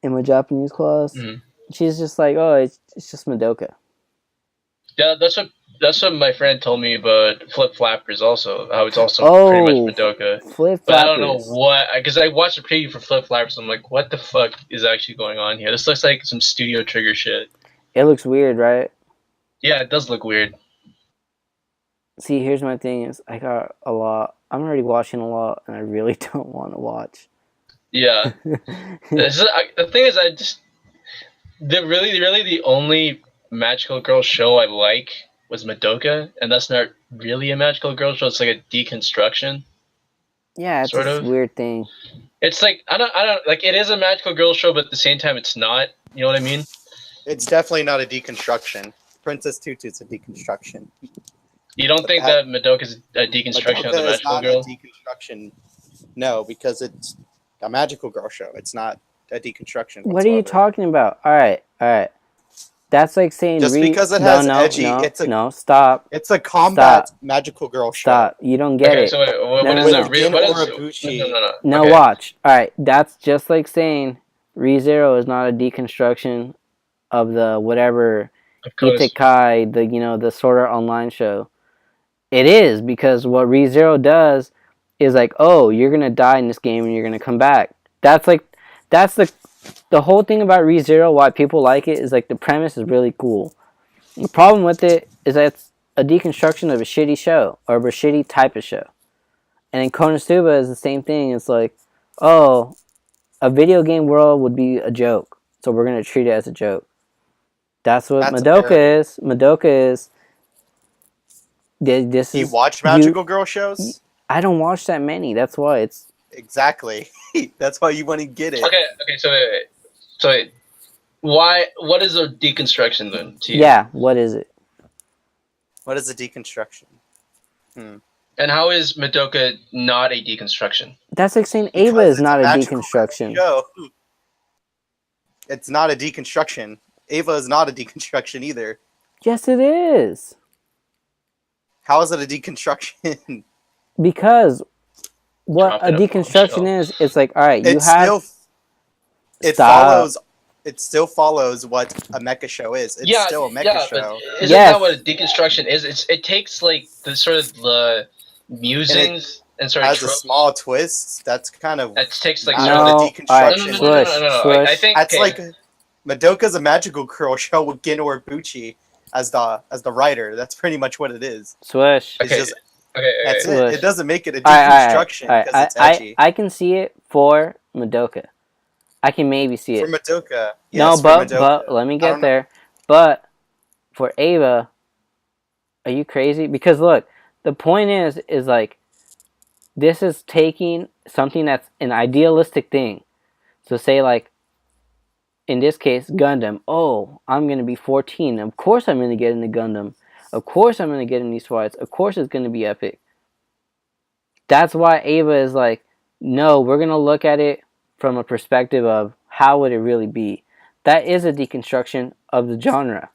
In my Japanese class. Mhm. She's just like, oh, it's just Madoka. Yeah, that's what my friend told me about Flip Flappers. Also, how it's also pretty much Madoka. Flip But I don't know Flappers. what, because I watched a preview for Flip Flappers. I'm like, what the fuck is actually going on here? This looks like some Studio Trigger shit. It looks weird, right? Yeah, it does look weird. See, here's my thing: is I got a lot. I'm already watching a lot, and I really don't want to watch. Yeah. The thing is, I just really the only magical girl show I like was Madoka, and that's not really a magical girl show. It's like a deconstruction. Yeah, it's sort a of. weird thing. It's like I don't like. It is a magical girl show, but at the same time, it's not. You know what I mean? It's definitely not a deconstruction. Princess Tutu's a deconstruction. You don't think that Madoka is a deconstruction of the Madoka is magical not girl? a deconstruction. No, because it's a magical girl show. It's not a deconstruction. What are you talking about? All right. That's like saying Just because it has edgy, stop. It's a combat Stop. magical girl show. Stop. You don't get Okay, it. so wait, what No, is no, it? no. Gin What is Urabuchi. No, Okay. watch. All right, that's just like saying ReZero is not a deconstruction of the whatever Of course. Isekai, the Sword Art Online show. It is, because what ReZero does is like, oh, you're gonna die in this game and you're gonna come back. That's the whole thing about ReZero. Why people like it is like the premise is really cool. The problem with it is that it's a deconstruction of a shitty show or of a shitty type of show. And in Konosuba is the same thing. It's like, oh, a video game world would be a joke, so we're gonna treat it as a joke. That's what Madoka is. Madoka is. This You is. watch magical girl shows? I don't watch that many. That's why it's. Exactly. That's why you want to get it. Okay, so wait. What is a deconstruction then to you? Yeah, what is it? What is a deconstruction? And how is Madoka not a deconstruction? That's like saying Ava is not a deconstruction. Show. It's not a deconstruction. Ava is not a deconstruction either. Yes, it is. How is it a deconstruction? Because what a deconstruction is, it's like, all right, it still follows what a mecha show is. It's still a mecha show. But isn't that what a deconstruction is? It takes like the sort of the musings and sort of has a small twist. That's kind of it takes like not a deconstruction. No. I think that's like Madoka's a magical girl show with Gin Urabuchi as the writer. That's pretty much what it is. Swish. That's it. Swish. It doesn't make it a deconstruction because it's edgy. I can see it for Madoka. I can maybe see it. For Madoka. Yes, but let me get there. But for Ava, are you crazy? Because look, the point is like, this is taking something that's an idealistic thing. So say like, in this case, Gundam. Oh, I'm going to be 14. Of course I'm going to get into Gundam. Of course I'm going to get in these fights. Of course it's going to be epic. That's why Ava is like, no, we're going to look at it from a perspective of how would it really be. That is a deconstruction of the genre.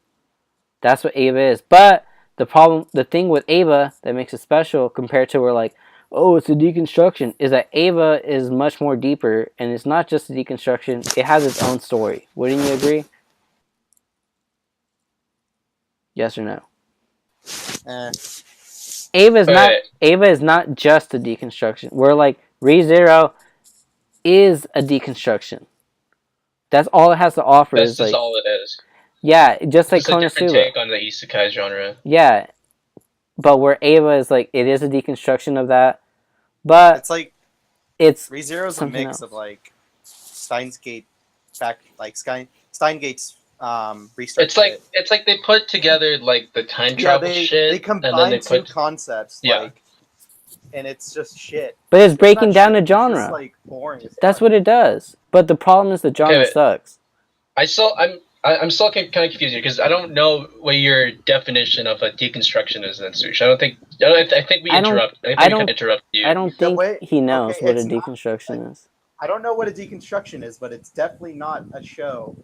That's what Ava is. But the thing with Ava that makes it special compared to where like, oh, it's a deconstruction, is that Ava is much more deeper, and it's not just a deconstruction, it has its own story. Wouldn't you agree? Yes or no? Ava is not Right. Ava is not just a deconstruction. We're like ReZero is a deconstruction. That's all it has to offer. That's Is just like all it is. yeah, just like Just a different Konosuba. take on the isekai genre. Yeah, but where Ava is like it is a deconstruction of that, but It's like it's ReZero's a something mix else. of like Steins Gate, Steingate's research. It's like they put together like the time Yeah, travel they shit, and then combine they two put concepts yeah. and it's just shit. But it's It's breaking not down shit, the it's just genre. like boring as That's fuck. what it does. But the problem is the genre Okay, sucks. I'm still kind of confused here because I don't know what your definition of a deconstruction is. Then, Sush. I think we I don't. interrupt. I think I we kind of don't. interrupt you. I don't The think way he knows okay, what a it's not. deconstruction is. I don't know what a deconstruction is, but it's definitely not a show.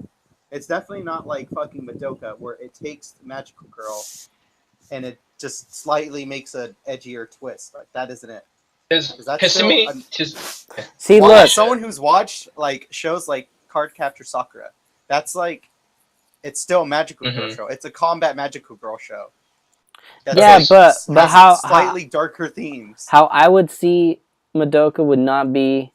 It's definitely not like fucking Madoka, where it takes Magical Girl and it just slightly makes an edgier twist. Like that isn't it. Is that Because to still me, a, just See, Well, look. as someone who's watched like shows like Card Capture Sakura, that's like it's still a Magical Girl Mhm. show. It's a combat Magical Girl show. That's Yeah, like, but has how slightly darker themes. how I would see Madoka would not be.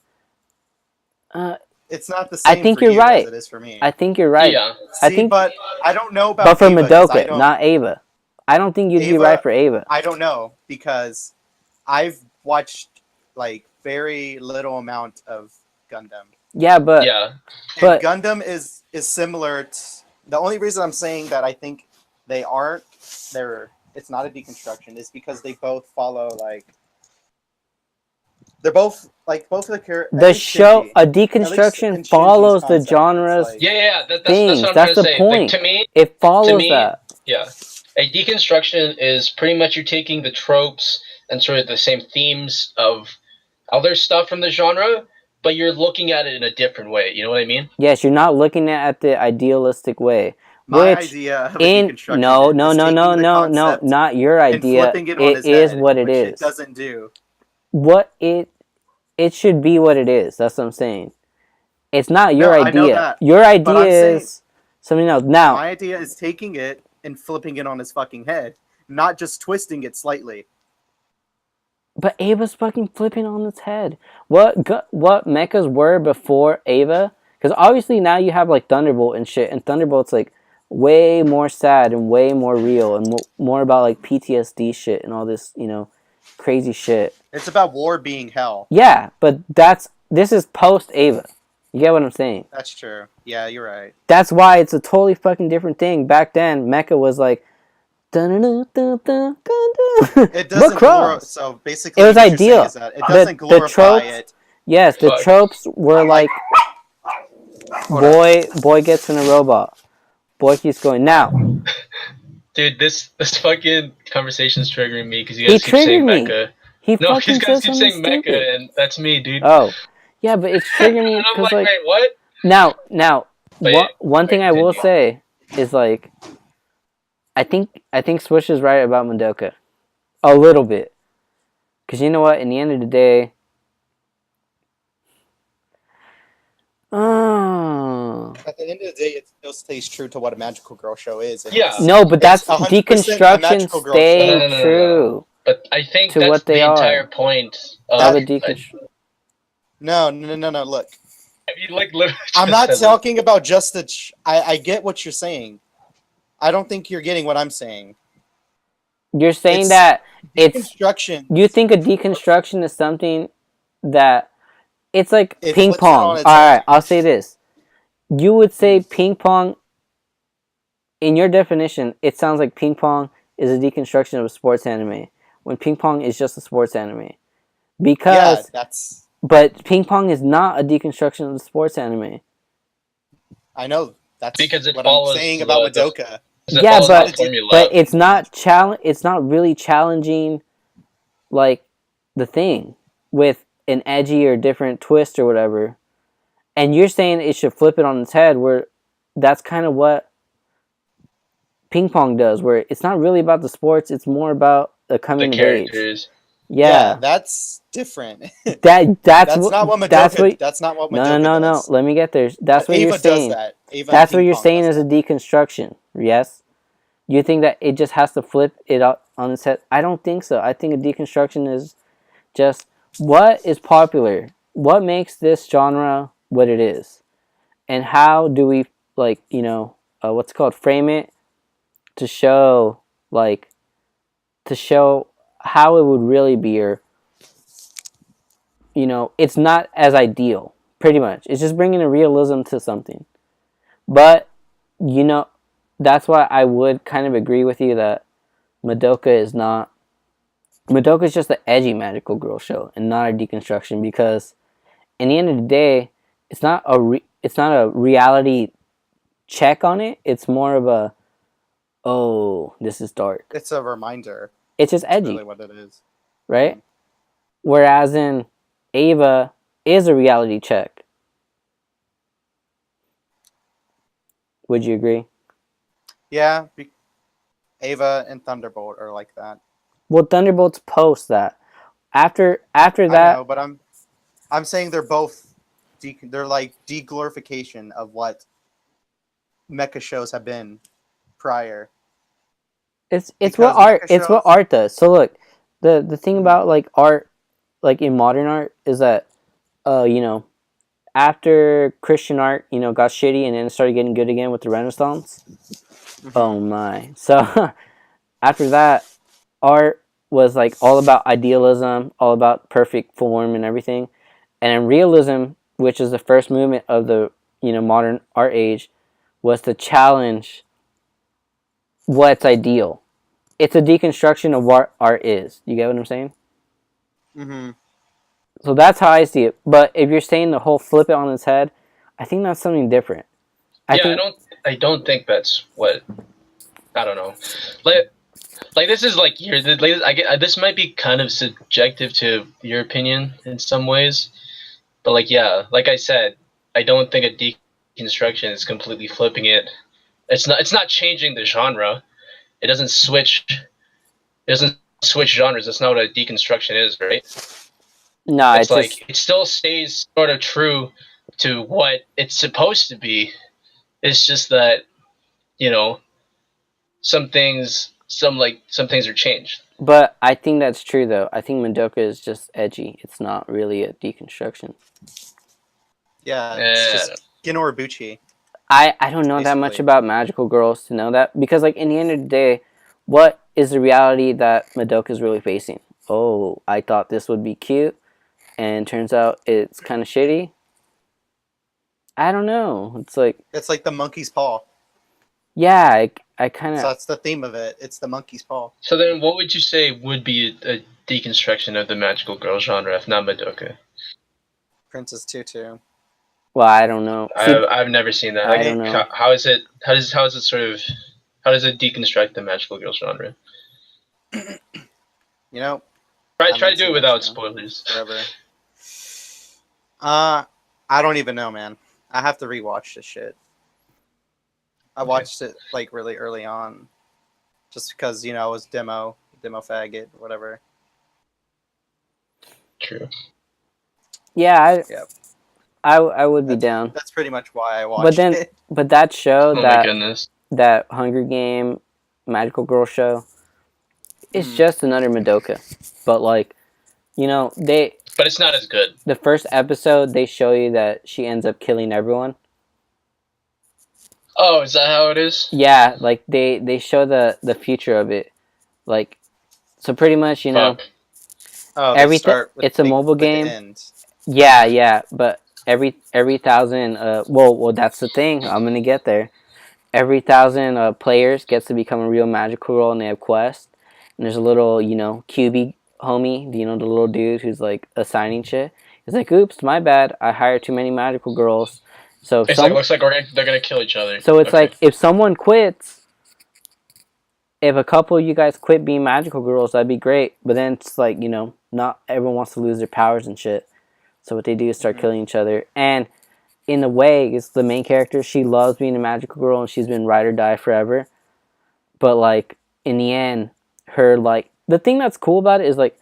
It's not the I same think for you're you right. as it is for me. I think you're right. yeah. I See, think, but I don't know about but for Ava, 'cause I Madoka, don't, not Ava. I don't think you'd be Ava- right for Ava. I don't know because I've watched like very little amount of Gundam. Yeah, but Yeah. But- And Gundam is similar to the only reason I'm saying that I think they aren't it's not a deconstruction is because they both follow like they're both like both of the characters. the show a in deconstruction Shinji's follows the concept, it's genres like- Yeah. things. That's what I'm That's trying to the say. point. Like, to me, It follows me- that. yeah. A deconstruction is pretty much you're taking the tropes and sort of the same themes of other stuff from the genre, but you're looking at it in a different way. You know what I mean? Yes, you're not looking at it the idealistic way. My Which idea of a in deconstruction no, is no, no, taking no, the no, no, concept not your and idea. flipping it on It his is head, what it which is. It doesn't do. What it should be what it is. That's what I'm saying. It's not your No, I know idea. that, Your idea I'm saying- is something else. Now, My idea is taking it and flipping it on his fucking head, not just twisting it slightly. but Ava's fucking flipping on its head. What mechas were before Ava? Because obviously now you have like Thunderbolt and shit, and Thunderbolt's like way more sad and way more real and more about like PTSD shit and all this, crazy shit. It's about war being hell. Yeah, but this is post Ava. You get what I'm saying? That's true. Yeah, you're right. That's why it's a totally fucking different thing. Back then, Mecha was like, It doesn't so basically, It was what you're saying ideal. is that it doesn't The glorify tropes- it. Yes, the Fuck. tropes were like, boy gets in a robot. Boy keeps going. Now, Dude, this fucking conversation is triggering me because you He guys keep saying triggered me. mecha. he No, fucking these guys says keep something saying mecha, stupid. and that's me, dude. Oh, yeah, but it's triggering me and I'm because like, wait, what? now, Wait, one thing I will continue. say is like, I think Swish is right about Madoka, a little bit, because you know what? In the end of the day, At the end of the day, it still stays true to what a magical girl show is. and Yeah. it's- no, but that's 100% a deconstruction. magical girl Stay show. No. true But I think To that's what they the are. entire point of of a That- deconstruction. No. Look, I mean, like, literally I'm just not said talking about just the. I get what you're saying. I don't think you're getting what I'm saying. You're saying It's that it's Deconstruction. you think a deconstruction is something that it's like It ping flips it on pong. its All head. right, I'll say this. You would say ping pong. In your definition, it sounds like ping pong is a deconstruction of a sports anime, when ping pong is just a sports anime. Yeah, Because, that's. but ping pong is not a deconstruction of the sports anime. I know. That's Because it what I'm follows saying the- about the- Madoka. It Yeah, follows but- the formula. But it's not It's not really challenging, like the thing with an edgy or different twist or whatever. And you're saying it should flip it on its head, where that's kind of what ping pong does, where it's not really about the sports, it's more about the coming the of age. characters. Yeah, That's different. that's That's not what Madoka. that's That's not what no, Madoka no. does. Let me get there. That's But what Ava you're saying. does that. Ava That's and what you're Ping Pong saying does is a that. deconstruction. Yes. You think that it just has to flip it up on its head? I don't think so. I think a deconstruction is just what is popular, what makes this genre what it is, and how do we like what's it called, frame it to show like to show how it would really be, or it's not as ideal. Pretty much, it's just bringing a realism to something. But you know, that's why I would kind of agree with you that Madoka is not. Madoka is just an edgy magical girl show and not a deconstruction, because in the end of the day, it's not a reality check on it. It's more of a, oh, this is dark. It's a reminder. It's just That's edgy, really what it is. right? Whereas in Ava is a reality check. Would you agree? Yeah, Ava and Thunderbolt are like that. Well, Thunderbolts post that. After I that, know, but I'm saying they're both they're like deglorification of what mecha shows have been prior. it's Because it's what art does. So look, the thing about like art, like in modern art, is that after Christian art, got shitty and then started getting good again with the Renaissance. Oh my. So after that, art was like all about idealism, all about perfect form and everything. And then realism, which is the first movement of the modern art age, was to challenge what's ideal. It's a deconstruction of what art is. You get what I'm saying? Mm-hmm. So that's how I see it. But if you're saying the whole flip it on its head, I think that's something different. I don't think that's what. I don't know. Like this is like this might be kind of subjective to your opinion in some ways, but like like I said, I don't think a deconstruction is completely flipping it. It's not changing the genre. It doesn't switch. It doesn't switch genres. That's not what a deconstruction is, right? No, It's it's like just it still stays sort of true to what it's supposed to be. It's just that you know some things are changed. but I think that's true though. I think Madoka is just edgy. It's not really a deconstruction. Yeah, it's just Ginoribuchi. I don't know that much Basically. about magical girls to know that, because like in the end of the day, what is the reality that Madoka is really facing? Oh, I thought this would be cute, and turns out it's kind of shitty. I don't know. It's like, It's like the monkey's paw. yeah, I kind So of, that's the theme of it. It's the monkey's paw. So then, what would you say would be a deconstruction of the magical girl genre, if not Madoka? Princess Tutu. well, I don't know. See, I've never seen that. I don't know. How is it? How does it sort of? How does it deconstruct the magical girl genre? You know, Try to do it without spoilers. Forever. I don't even know, man. I have to rewatch this shit. I watched it like really early on, just because I was demo faggot, whatever. True. Yeah, Yep. I would be down. That's pretty much why I watched it. But that show, Oh my goodness. that Hunger Game magical girl show, it's just another Madoka. But like, But it's not as good. The first episode, they show you that she ends up killing everyone. Oh, is that how it is? Yeah, like they show the future of it, like, so pretty much Fuck. everything. It's a mobile game. Yeah, but every 1,000 well that's the thing. I'm gonna get there. Every 1,000 players gets to become a real magical girl, and they have quests. And there's a little QB homie, the little dude who's like assigning shit. He's like, oops, my bad, I hired too many magical girls. So Looks like they're gonna kill each other. So it's like, if someone quits, if a couple of you guys quit being magical girls, that'd be great. But then it's like, not everyone wants to lose their powers and shit. So what they do is start killing each other. And in a way, it's the main character. She loves being a magical girl, and she's been ride or die forever. But like in the end, her the thing that's cool about it is like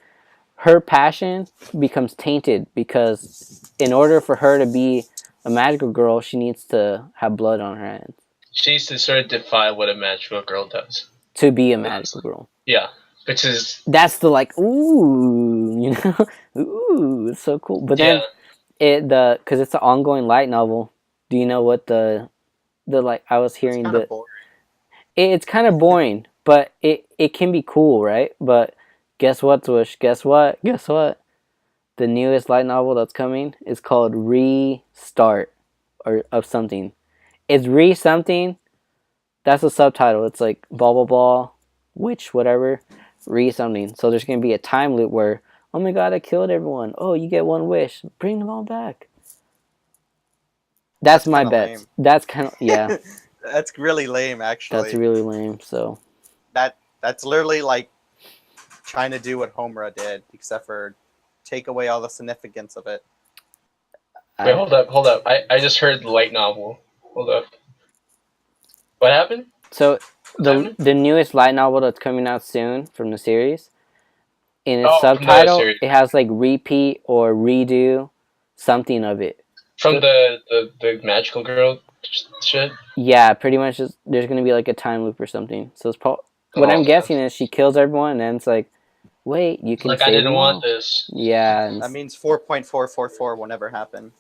her passion becomes tainted, because in order for her to be a magical girl, she needs to have blood on her hands. She needs to sort of defy what a magical girl does. to be a magical girl. Yeah, which is That's the like, ooh, you know, ooh, it's so cool. But yeah. then because it's an ongoing light novel. Do you know what the like? I was That's hearing kind of that boring. it's kind of boring, but it can be cool, right? But guess what, Swish? Guess what? Guess what? The newest light novel that's coming is called Restart or of something. It's re something. That's the subtitle. It's like blah blah blah, witch whatever, re something. So there's gonna be a time loop where, oh my god, I killed everyone. Oh, you get one wish. Bring them all back. That's That's my kind of bets. lame. That's kind of yeah. That's really lame, That's actually. really lame. So That's literally like trying to do what Homura did, except for take away all the significance of it. Wait, I hold up. I just heard the light novel. Hold up. What happened? so What's happening? the newest light novel that's coming out soon from the series. In its Oh, from the subtitle, series. it has like repeat or redo something of it. From So the magical girl shit. yeah, pretty much there's gonna be like a time loop or something. So what Oh, I'm guessing is she kills everyone, and then it's like, wait, you it's can like I save didn't them want all. this. Yeah, and That means 4.444 will never happen.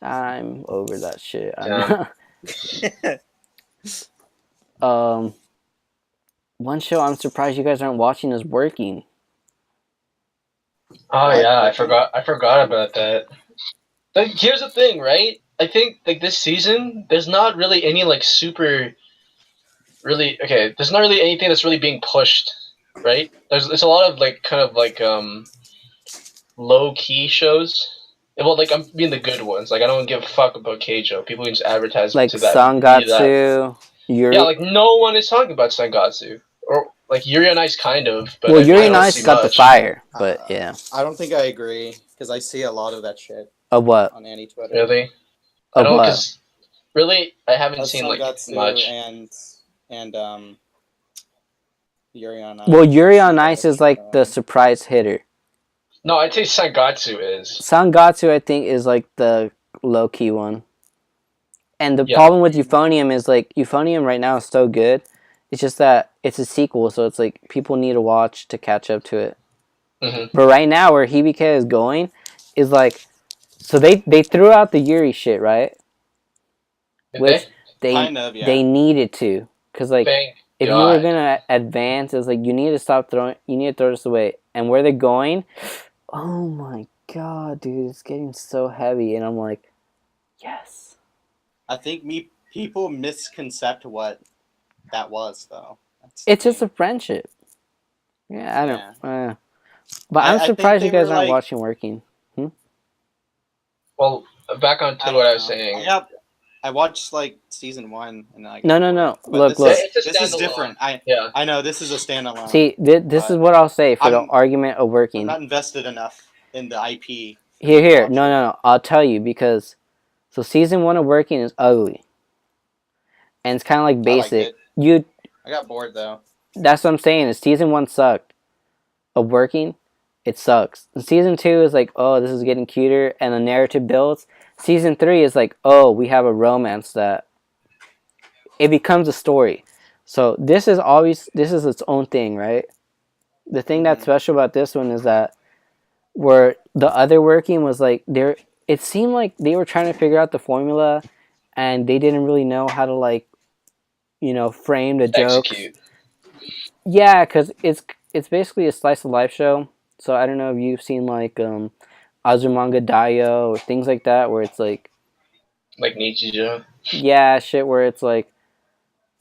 I'm over that shit. I'm Damn. not. um, one show I'm surprised you guys aren't watching is Working. Oh What? yeah, Working? I forgot about that. Like, here's the thing, right? I think like this season, there's not really any like super really okay. There's not really anything that's really being pushed, right? There's a lot of like kind of like low key shows. Well, like I mean the good ones. Like I don't give a fuck about Keijo. People can just advertise Like to that be that. Sangatsu, Yeah, Yuri. like no one is talking about Sangatsu or like Yuri on Ice, kind of, but Well, I Yuri I on don't don't. Ice see got the much. fire, but yeah. I don't think I agree because I see a lot of that shit Of what? on Annie Twitter. Really, I Of don't what? because really I haven't seen like Sangatsu much. and Yuri on Well, Ice. I Yuri see on a lot Ice of is shit like the going. surprise hitter. No, I'd say Sangatsu is. Sangatsu, I think, is like the low key one. And the Yeah. problem with Euphonium is like Euphonium right now is so good. It's just that it's a sequel, so it's like people need to watch to catch up to it. Mm-hmm. But right now, where Hibike is going, is like, so they threw out the Yuri shit, right? Did they? Which they Kind of, yeah. they needed to, cause like Thank if you were God. gonna advance, it's like you need to stop throwing, you need to throw this away. And where they're going, oh my god, dude, it's getting so heavy, and I'm like, yes. I think people misconcept what that was though. That's the It's just a thing. friendship. Yeah, I don't. Yeah. But I'm I think surprised you they guys were aren't like, watching Working. Well, back on I to what don't I was know. saying. I watched like season 1 and then I No, got no, bored. no. But Look, look. It's a this is standalone. different. Yeah. I know this is a standalone. See, this is But what I'll say for the I'm argument of I'm Working. not invested enough in the IP for Here, me to here. watch No, it. no, no. I'll tell you because so season 1 of Working is ugly, and it's kind of like I liked basic. it. You, I got bored though. that's what I'm saying. Is season 1 sucked of Working? It sucks. And season 2 is like, oh, this is getting cuter, and the narrative builds. Season 3 is like, oh, we have a romance that it becomes a story. So this is its own thing, right? The thing that's Hmm. special about this one is that where the other Working was like there, it seemed like they were trying to figure out the formula, and they didn't really know how to like, frame the jokes. Execute. Yeah, because it's basically a slice of life show. So I don't know if you've seen like Azumanga Daioh or things like that, where it's like, Like Nichijou. yeah, shit, where it's like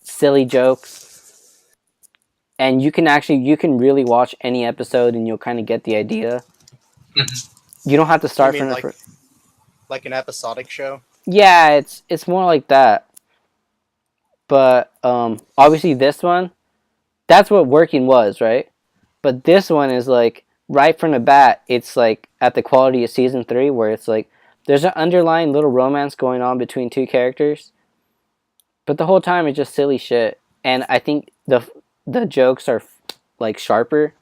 silly jokes, and you can really watch any episode and you'll kind of get the idea. You don't have to You start from mean the like first. an episodic show? Yeah, it's more like that. But obviously this one, that's what Working was, right? But this one is like right from the bat, it's like at the quality of season 3, where it's like there's an underlying little romance going on between two characters, but the whole time it's just silly shit. And I think the jokes are like sharper,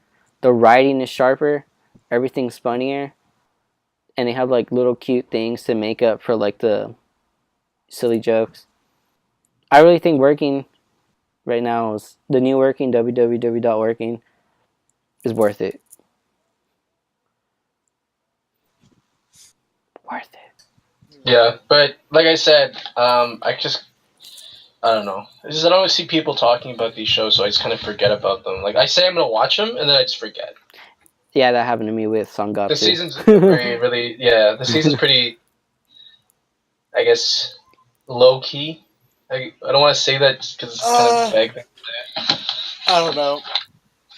the writing is sharper, everything's funnier, and they have like little cute things to make up for like the silly jokes. I really think Working right now is the new working www.working is worth it. Worth it. Yeah, but like I said, I don't know. It's just I don't see people talking about these shows, so I just kind of forget about them. Like I say I'm gonna watch them, and then I just forget. Yeah, that happened to me with The Sangatsu. season's really yeah. The season's pretty, I guess, low key. I don't want to say that because it's kind of vague. I don't know.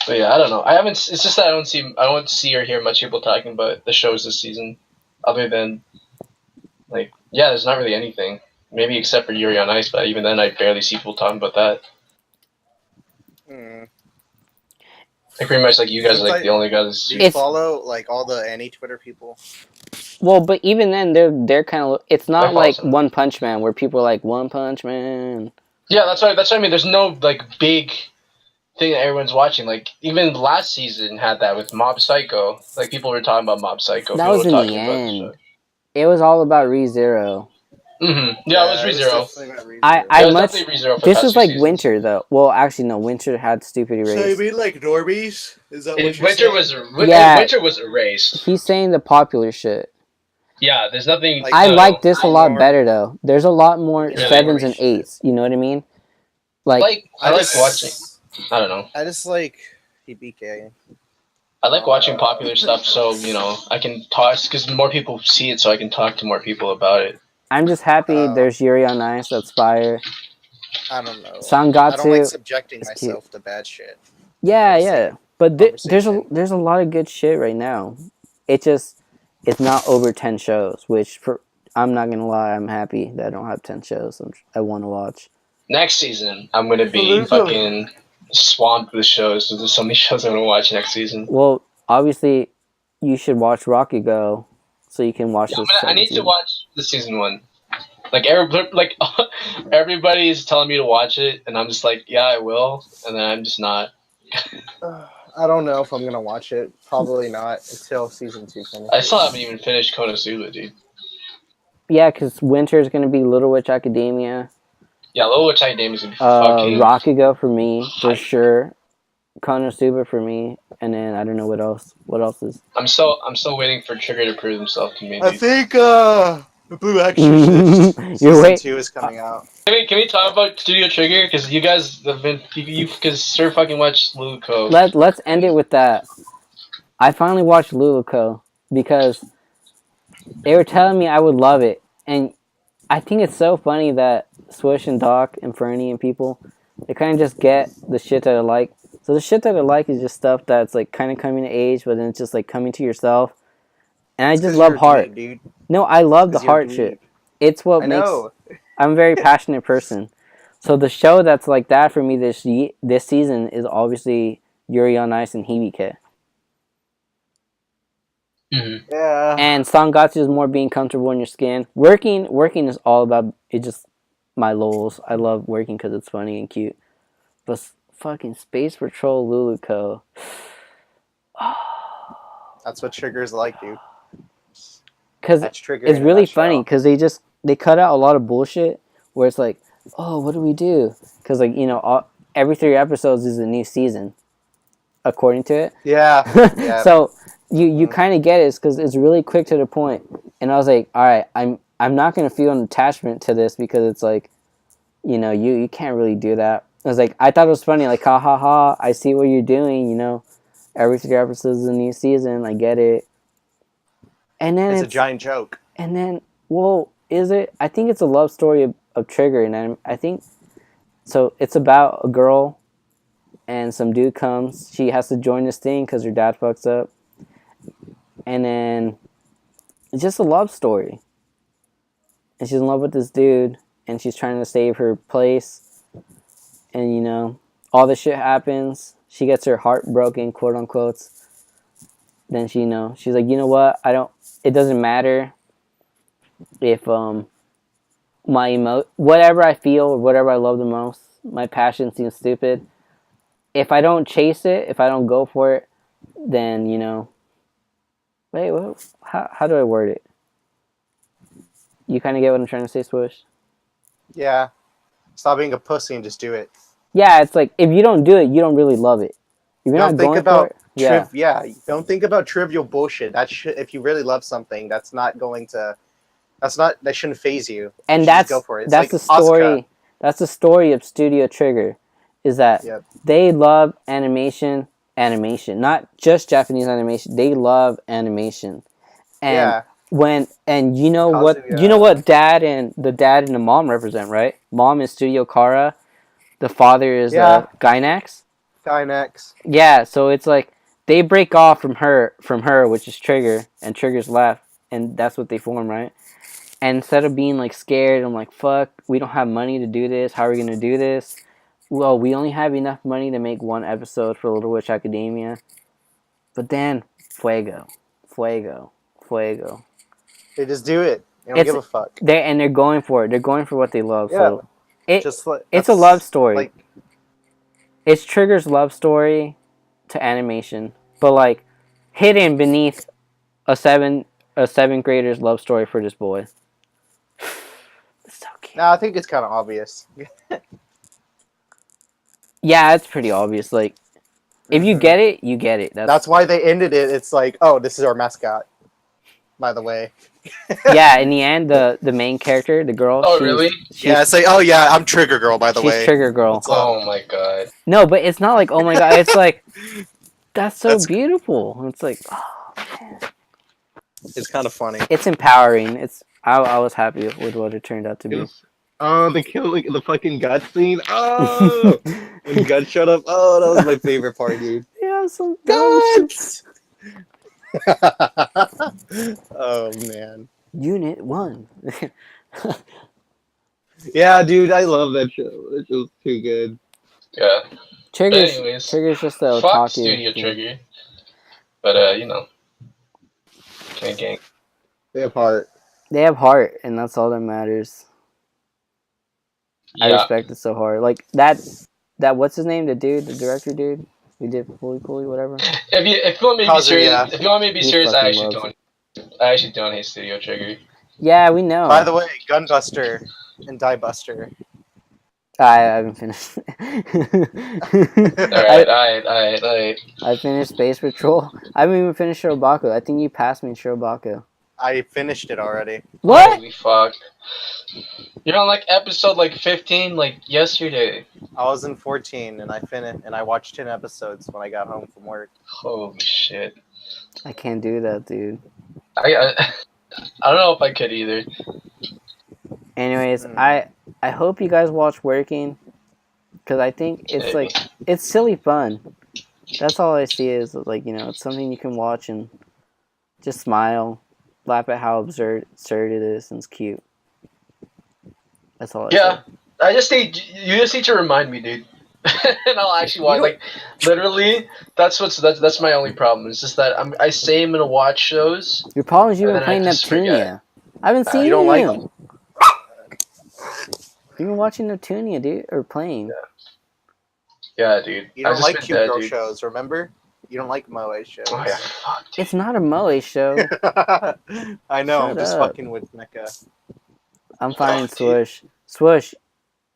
But yeah, I don't know. I haven't. It's just that I don't see or hear much people talking about the shows this season, other than like yeah, there's not really anything. Maybe except for Yuri on Ice, but even then I barely see people talking about that. Like pretty much like you guys are like the only guys. Do you It's- follow like all the any Twitter people? Well, but even then, they're kind of. It's not They're like awesome. One Punch Man where people are like One Punch Man. Yeah, that's what I mean. There's no like big thing that everyone's watching. Like even last season had that with Mob Psycho. Like people were talking about Mob Psycho. That People was were in the talking about the end. show. It was all about ReZero. Yeah, it was ReZero. I It was much. definitely ReZero for the This past is few like seasons. Winter though. Well, actually no. Winter had Stupid So you Erased. mean like normies? Is that what you're Winter saying? was Yeah. Winter was erased. He's saying the popular shit. Yeah, there's nothing. Like, I no, like this a lot more- better though. There's a lot more Really? 7s and 8s. You know what I mean? Like I like watching. I don't know. I just like PBK. I like watching popular stuff, so you know I can talk because more people see it, so I can talk to more people about it. I'm just happy there's Yuri on Ice, that's fire. I don't know. Sangatsu. I don't like subjecting is myself to bad shit. Yeah. But there's Conversation. there's a lot of good shit right now. It's not over 10 shows, which I'm not gonna lie, I'm happy that I don't have 10 shows I want to watch. Next season, I'm gonna be fucking swamped with shows. There's so many shows I'm gonna watch next season. Well, obviously, you should watch Rakugo, so you can watch this. I need to watch the season 1. Like everybody is telling me to watch it, and I'm just like, yeah, I will, and then I'm just not. I don't know if I'm gonna watch it. Probably not until season 2 finishes. I still haven't even finished Konosuba, dude. Yeah, because winter is gonna be Little Witch Academia. Yeah, Little Witch Academia is gonna be fucking. Rakugo for me for sure. Konosuba for me, and then I don't know what else. What else is? I'm still waiting for Trigger to prove himself to me. I Dude. think the Blue Exorcist You're season 2 is coming out. Can we talk about Studio Trigger? Because you guys have been you because sir fucking watched Luluco. Let's end it with that. I finally watched Luluco because they were telling me I would love it, and I think it's so funny that Swish and Doc and Fernie and people, they kind of just get the shit that I like. So the shit that I like is just stuff that's like kind of coming to age, but then it's just like coming to yourself. And I just love heart. Dude. No, I love the heart shit. It's what I makes. know. I'm a very passionate person. So the show that's like that for me this season is obviously Yuri on Ice and Hibike. Mm-hmm. Yeah. And Sangatsu is more being comfortable in your skin. Working is all about it. Just my lols. I love working because it's funny and cute. But fucking Space Patrol Luluco. That's what Trigger's like, dude. Because That's Trigger. it's in a really nutshell. funny because they cut out a lot of bullshit where it's like, oh, what do we do? Because like every 3 episodes is a new season, according to it. Yeah. Yeah. So you kind of get it because it's really quick to the point. And I was like, all right, I'm not gonna feel an attachment to this because it's like, you can't really do that. I was like, I thought it was funny, like ha ha ha. I see what you're doing. Every 3 episodes is a new season. I get it. And then it's a giant joke. And then, well, is it? I think it's a love story of Trigger, and I think so. It's about a girl, and some dude comes. She has to join this thing because her dad fucks up, and then it's just a love story. And she's in love with this dude, and she's trying to save her place, and all this shit happens. She gets her heart broken, quote unquote. Then she's like, you know what? It doesn't matter if whatever I feel or whatever I love the most, my passion seems stupid. If I don't chase it, if I don't go for it, then wait, how do I word it? You kind of get what I'm trying to say, Swish? Yeah. Stop being a pussy and just do it. Yeah, it's like if you don't do it, you don't really love it. If you're not Don't think going about for it, yeah. don't think about trivial bullshit. That should, if you really love something, that's not going to. That shouldn't phase you. And You should just go for it. It's that's like the story. Asuka. That's the story of Studio Trigger, is that Yep. they love animation, not just Japanese animation. They love animation, and Yeah. you know what Kazuya. dad and the mom represent, right? Mom is Studio Kara, the father is Yeah. Gainax. Dynex. Yeah, so it's like they break off from her, which is Trigger, and Trigger's left, and that's what they form, right? And instead of being like scared, I'm like, fuck, we don't have money to do this. How are we gonna do this? Well, we only have enough money to make one episode for Little Witch Academia. But then, fuego, fuego, fuego. They just do it. They don't give a fuck. They're going for it. They're going for what they love. Yeah. So Just like it's a love story. Like, It's Trigger's love story to animation, but like hidden beneath a seventh grader's love story for this boy. It's so cute. nah, I think it's kind of obvious. Yeah, it's pretty obvious. Like, if you get it, you get it. That's why they ended it. It's like, oh, this is our mascot. By the way. Yeah, in the end, the main character, the girl. Oh, really? Yeah, it's like, oh yeah, I'm Trigger Girl. By the way. She's Trigger Girl. Oh my god. No, but it's not like, oh my god. It's like, that's so beautiful. It's like, oh man. It's kind of funny. It's empowering. I was happy with what it turned out to be. Oh, the fucking gut scene. Oh, when Gut showed up. Oh, that was my favorite part, dude. Yeah, some Guts. Oh man. Unit 1. Yeah, dude, I love that show. That show's too good. Yeah. Trigger's just the fuck otaku. Studio Trigger. But gang. They have heart. They have heart, and that's all that matters. I Yeah. respect it so hard. Like that what's his name? The director dude. We did Fully Cooley, whatever. If you want me to be serious, Kazuya. if you want me to be He serious, I fucking actually don't hate Studio Trigger. Yeah, we know. By the way, Gunbuster and Diebuster. I haven't finished. Alright. I finished Space Patrol. I haven't even finished Shirobako. I think you passed me in Shirobako. I finished it already. What? Holy fuck. You're on like episode like 15 like yesterday. I was in 14 and I finished and I watched 10 episodes when I got home from work. Holy shit. I can't do that, dude. I don't know if I could either. Anyways, I hope you guys watch Working, because I think it's like, it's silly fun. That's all I see is like, it's something you can watch and just smile, laugh at how absurd it is, and it's cute. That's all I say. You just need to remind me, dude. And I'll actually watch. Like, literally, that's my only problem. It's just that I say I'm gonna watch shows. Your problem is you've been and playing then I just Neptunia. I haven't seen you don't like you. You've been watching Neptunia, dude, or playing. Yeah, dude. You don't I've like just cute been girl dead, dude. shows, remember? You don't like moe shows. Oh yeah, fuck. Dude. It's not a moe show. I know, Shut I'm just up. fucking with Mecha. I'm finding dude. Swoosh. Swoosh,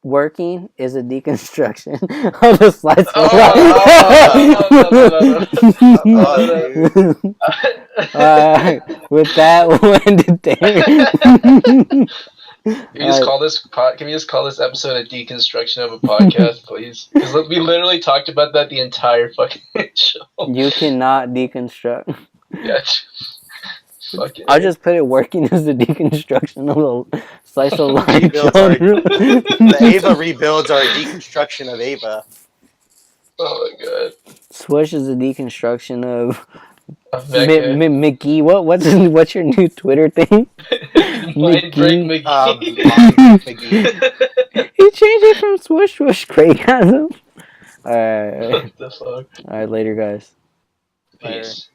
Working is a deconstruction of the slice of life. Alright, with that, we'll end it there. Can we just call this episode a deconstruction of a podcast, please? Because we literally talked about that the entire fucking show. You cannot deconstruct. Yeah. Fuck it. I'll just put it Working as a deconstruction of the slice of life Rebuilds genre. the Ava rebuilds are a deconstruction of Ava. Oh my god. Swoosh is a deconstruction of Mecca. McGee. What's your new Twitter thing? Mind break McGee. McGee. He changed it from Swoosh Swoosh Craygasm. Alright. What the fuck? Alright, later guys. Peace.